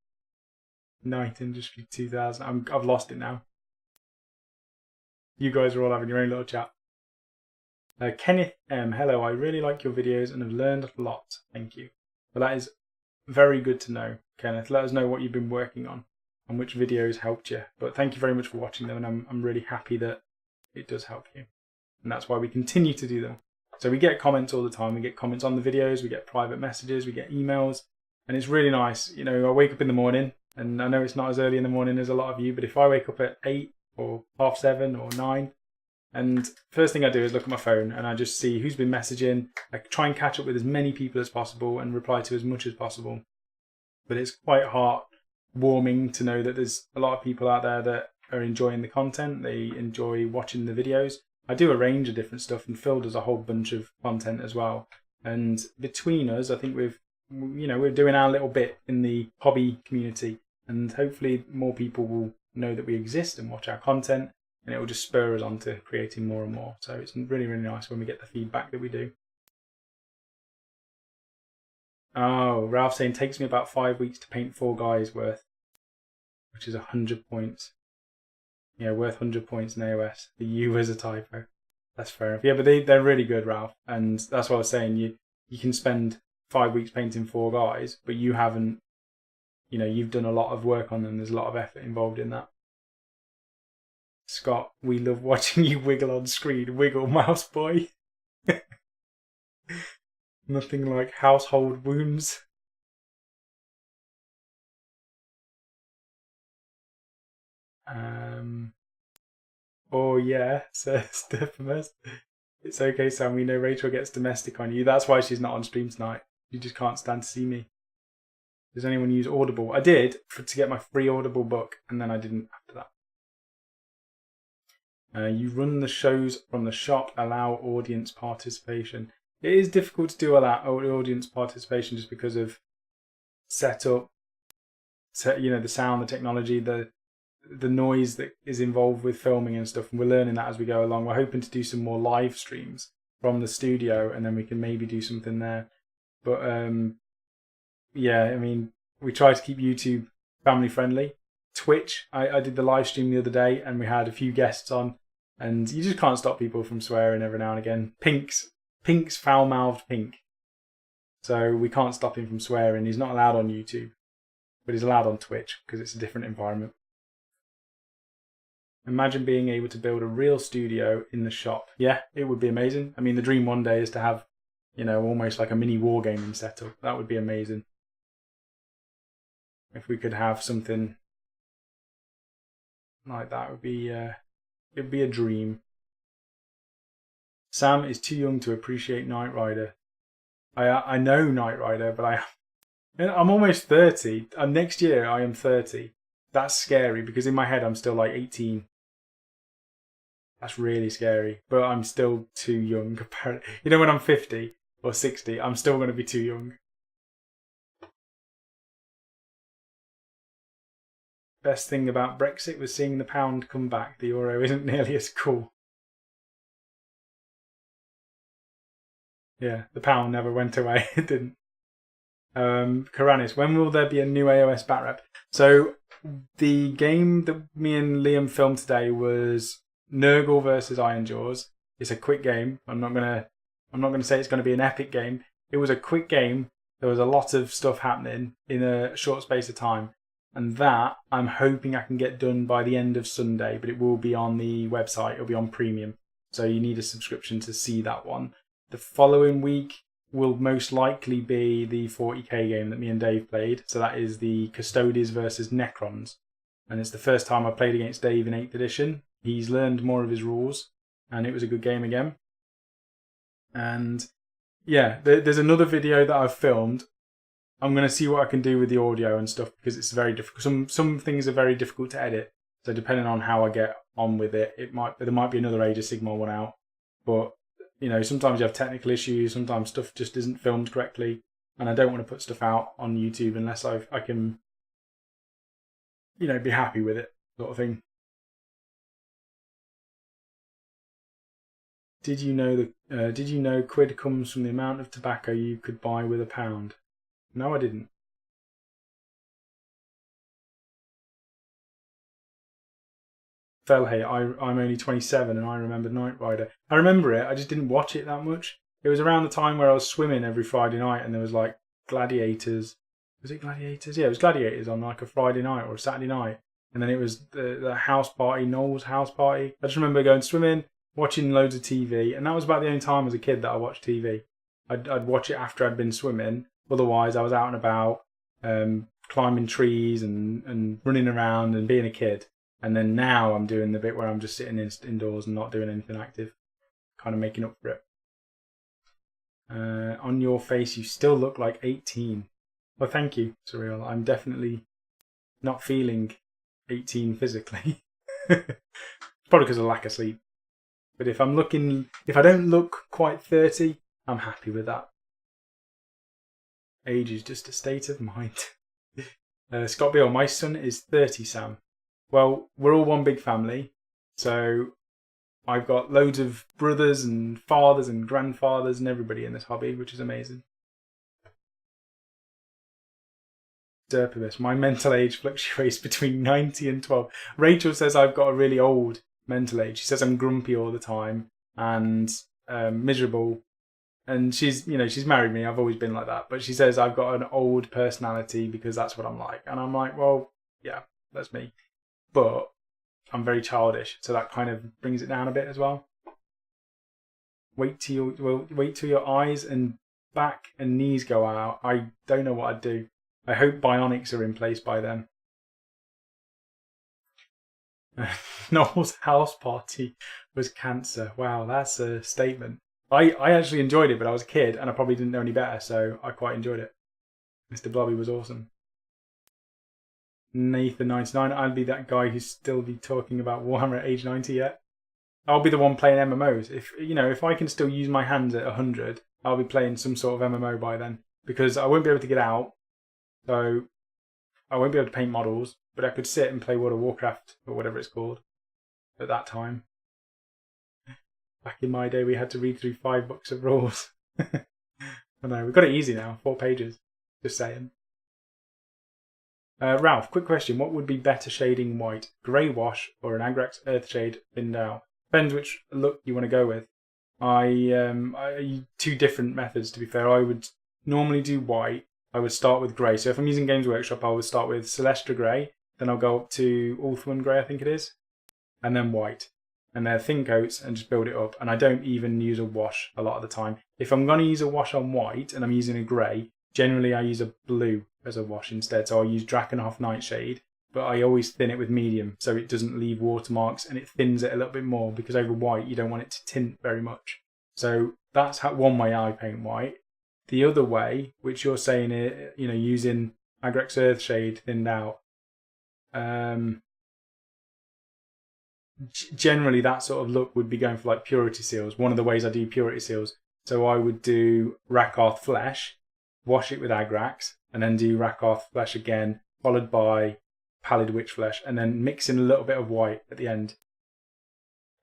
Night Industry 2000. I've lost it now. You guys are all having your own little chat. Kenneth M. Hello, I really like your videos and have learned a lot. Thank you. Well, that is very good to know, Kenneth. Let us know what you've been working on and which videos helped you. But thank you very much for watching them, and I'm really happy that it does help you. And that's why we continue to do them. So we get comments all the time. We get comments on the videos, we get private messages, we get emails, and it's really nice. You know, I wake up in the morning, and I know it's not as early in the morning as a lot of you, but if I wake up at 8 or 7:30 or 9, and first thing I do is look at my phone and I just see who's been messaging. I try and catch up with as many people as possible and reply to as much as possible. But it's quite heartwarming to know that there's a lot of people out there that are enjoying the content. They enjoy watching the videos. I do a range of different stuff, and Phil does a whole bunch of content as well. And between us, I think we're doing our little bit in the hobby community, and hopefully more people will know that we exist and watch our content. And it will just spur us on to creating more and more. So it's really, really nice when we get the feedback that we do. Oh, Ralph saying takes me about 5 weeks to paint 4 guys worth, which is 100 points. Yeah, worth 100 points in AOS. The U is a typo. That's fair enough. Yeah, but they're really good, Ralph. And that's what I was saying. You can spend 5 weeks painting 4 guys, but you haven't, you've done a lot of work on them. There's a lot of effort involved in that. Scott, we love watching you wiggle on screen. Wiggle, mouse boy. Nothing like household wounds. Oh yeah, says Diaphragmus. It's okay, Sam. We know Rachel gets domestic on you. That's why she's not on stream tonight. You just can't stand to see me. Does anyone use Audible? I did to get my free Audible book, and then I didn't after that. You run the shows from the shop, allow audience participation. It is difficult to do all that audience participation just because of setup, the sound, the technology, the noise that is involved with filming and stuff. And we're learning that as we go along. We're hoping to do some more live streams from the studio, and then we can maybe do something there. But yeah, I mean, we try to keep YouTube family friendly. Twitch, I did the live stream the other day, and we had a few guests on, and you just can't stop people from swearing every now and again. Pink's foul-mouthed Pink, so we can't stop him from swearing. He's not allowed on YouTube, but he's allowed on Twitch because it's a different environment. Imagine being able to build a real studio in the shop. Yeah, it would be amazing. I mean, the dream one day is to have, almost like a mini wargaming setup. That would be amazing. If we could have something like that, it'd be a dream. Sam is too young to appreciate Knight Rider. I know Knight Rider, but I'm almost 30. Next year I am 30. That's scary because in my head I'm still like 18. That's really scary, but I'm still too young. When I'm 50 or 60, I'm still going to be too young. Best thing about Brexit was seeing the pound come back. The euro isn't nearly as cool. Yeah, the pound never went away. It didn't. Karanis, when will there be a new AOS bat rep? So the game that me and Liam filmed today was Nurgle versus Ironjaws. It's a quick game. I'm not gonna say it's gonna be an epic game. It was a quick game. There was a lot of stuff happening in a short space of time, and that I'm hoping I can get done by the end of Sunday. But it will be on the website. It'll be on premium, so you need a subscription to see that one. The following week will most likely be the 40k game that me and Dave played. So that is the Custodes versus Necrons, and it's the first time I played against Dave in 8th edition. He's learned more of his rules, and it was a good game again. And yeah, there's another video that I've filmed. I'm going to see what I can do with the audio and stuff because it's very difficult. Some things are very difficult to edit. So depending on how I get on with it, there might be another Age of Sigmar one out. But sometimes you have technical issues. Sometimes stuff just isn't filmed correctly, and I don't want to put stuff out on YouTube unless I can, be happy with it, sort of thing. Did you know quid comes from the amount of tobacco you could buy with £1? No, I didn't. Felhay, I'm only 27 and I remember Knight Rider. I remember it, I just didn't watch it that much. It was around the time where I was swimming every Friday night and there was like Gladiators. Was it Gladiators? Yeah, it was Gladiators on like a Friday night or a Saturday night. And then it was the house party, Noel's house party. I just remember going swimming, watching loads of TV, and that was about the only time as a kid that I watched TV. I'd watch it after I'd been swimming. Otherwise, I was out and about, climbing trees and running around and being a kid. And then now I'm doing the bit where I'm just sitting indoors and not doing anything active, kind of making up for it. On your face, you still look like 18. Well, thank you, Surreal. I'm definitely not feeling 18 physically. Probably because of lack of sleep. But if I don't look quite 30, I'm happy with that. Age is just a state of mind. Scott Beale, my son is 30, Sam. Well, we're all one big family. So I've got loads of brothers and fathers and grandfathers and everybody in this hobby, which is amazing. Derpibus. My mental age fluctuates between 90 and 12. Rachel says I've got a really old mental age. She says I'm grumpy all the time and miserable. And she's married me. I've always been like that. But she says I've got an old personality because that's what I'm like. And I'm like, well, yeah, that's me. But I'm very childish, so that kind of brings it down a bit as well. Wait till your eyes and back and knees go out. I don't know what I'd do. I hope bionics are in place by then. Noel's house party was cancer. Wow, that's a statement. I actually enjoyed it, but I was a kid and I probably didn't know any better, so I quite enjoyed it. Mr. Blobby was awesome. Nathan99, I'd be that guy who still be talking about Warhammer at age 90 yet. I'll be the one playing MMOs. If I can still use my hands at 100, I'll be playing some sort of MMO by then. Because I won't be able to get out, so I won't be able to paint models, but I could sit and play World of Warcraft, or whatever it's called, at that time. Back in my day, we had to read through 5 books of rules. I know, we've got it easy now, 4 pages. Just saying. Ralph, quick question. What would be better shading white? Grey wash or an Agrax Earthshade thinned out? Depends which look you want to go with. I 2 different methods, to be fair. I would normally do white. I would start with grey. So if I'm using Games Workshop, I would start with Celestra Grey. Then I'll go up to Ulthuan Grey, I think it is. And then white. And they're thin coats and just build it up. And I don't even use a wash a lot of the time. If I'm going to use a wash on white and I'm using a grey, generally I use a blue as a wash instead. So I'll use Drakenhof Nightshade, but I always thin it with medium so it doesn't leave watermarks and it thins it a little bit more because over white you don't want it to tint very much. So that's one way I paint white. The other way, which you're saying, using Agrax Earthshade thinned out, generally that sort of look would be going for like purity seals. One of the ways I do purity seals. So I would do Rakarth Flesh, wash it with Agrax, and then do Rakarth Flesh again, followed by Pallid Witch Flesh, and then mix in a little bit of white at the end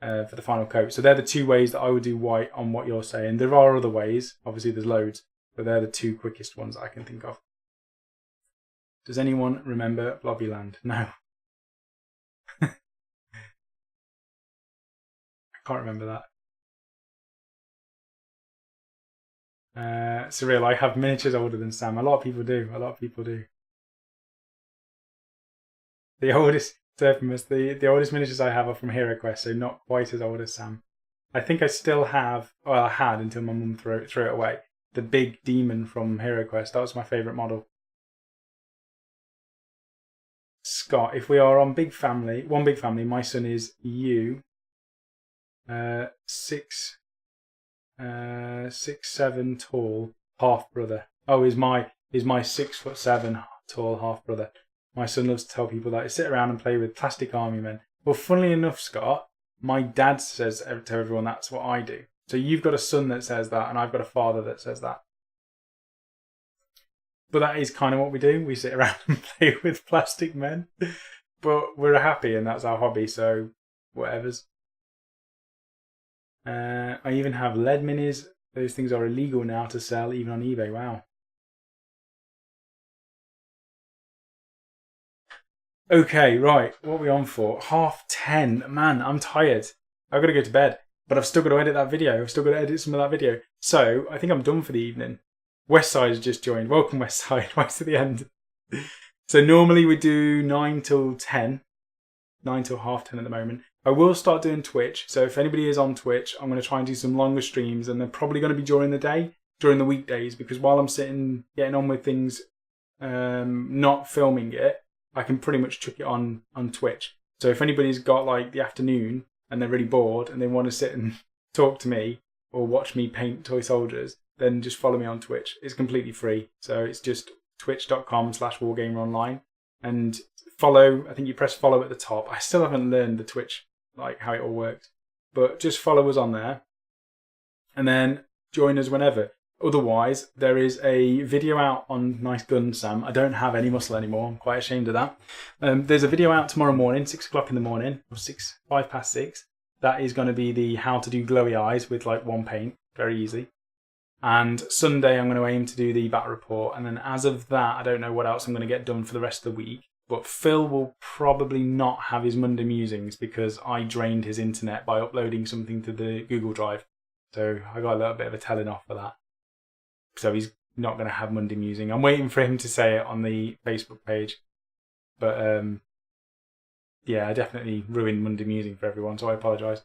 for the final coat. So they're the 2 ways that I would do white on what you're saying. There are other ways. Obviously there's loads, but they're the 2 quickest ones that I can think of. Does anyone remember Blobbyland? No. Can't remember that. Surreal, I have miniatures older than Sam. A lot of people do. The oldest miniatures I have are from HeroQuest, so not quite as old as Sam. I think I still have, well, I had until my mum threw it away, the big demon from HeroQuest. That was my favourite model. Scott, if we are on one big family, my son is you. 6'7" tall half brother. Oh, is my 6'7" tall half brother. My son loves to tell people that I sit around and play with plastic army men. Well, funnily enough, Scott, my dad says to everyone that's what I do. So you've got a son that says that, and I've got a father that says that. But that is kind of what we do. We sit around and play with plastic men. But we're happy, and that's our hobby. So whatever's. I even have lead minis. Those things are illegal now to sell, even on eBay. Wow. Okay, right. What are we on for? 10:30. Man, I'm tired. I've got to go to bed. But I've still got to edit that video. I've still got to edit some of that video. So I think I'm done for the evening. Westside has just joined. Welcome, Westside. Right to the end. So normally we do 9 till 10. 9 till 10:30 at the moment. I will start doing Twitch. So if anybody is on Twitch, I'm going to try and do some longer streams. And they're probably going to be during the day, during the weekdays. Because while I'm sitting, getting on with things, not filming it, I can pretty much chuck it on Twitch. So if anybody's got like the afternoon and they're really bored and they want to sit and talk to me or watch me paint toy soldiers, then just follow me on Twitch. It's completely free. So it's just twitch.com/wargameronline. And follow, I think you press follow at the top. I still haven't learned the Twitch, like how it all works. But just follow us on there. And then join us whenever. Otherwise, there is a video out on Nice Guns, Sam. I don't have any muscle anymore. I'm quite ashamed of that. There's a video out tomorrow morning, 6 o'clock in the morning, or 5 past 6. That is going to be the how to do glowy eyes with like one paint. Very easy. And Sunday, I'm going to aim to do the battle report. And then as of that, I don't know what else I'm going to get done for the rest of the week. But Phil will probably not have his Monday musings because I drained his internet by uploading something to the Google Drive. So I got a little bit of a telling off for that. So he's not going to have Monday musing. I'm waiting for him to say it on the Facebook page. But yeah, I definitely ruined Monday musing for everyone, so I apologise.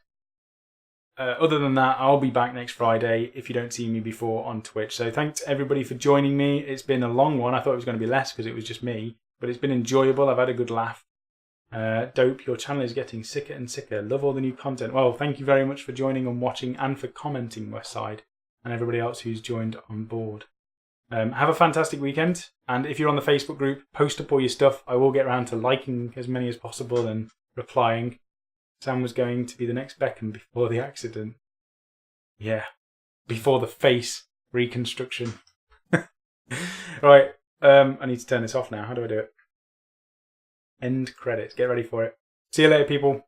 Other than that, I'll be back next Friday if you don't see me before on Twitch. So thanks everybody for joining me. It's been a long one. I thought it was going to be less because it was just me. But it's been enjoyable. I've had a good laugh. Dope, your channel is getting sicker and sicker. Love all the new content. Well, thank you very much for joining and watching and for commenting, Westside, and everybody else who's joined on board. Have a fantastic weekend. And if you're on the Facebook group, post up all your stuff. I will get around to liking as many as possible and replying. Sam was going to be the next Beckham before the accident. Yeah, before the face reconstruction. Right, I need to turn this off now. How do I do it? End credits. Get ready for it. See you later, people.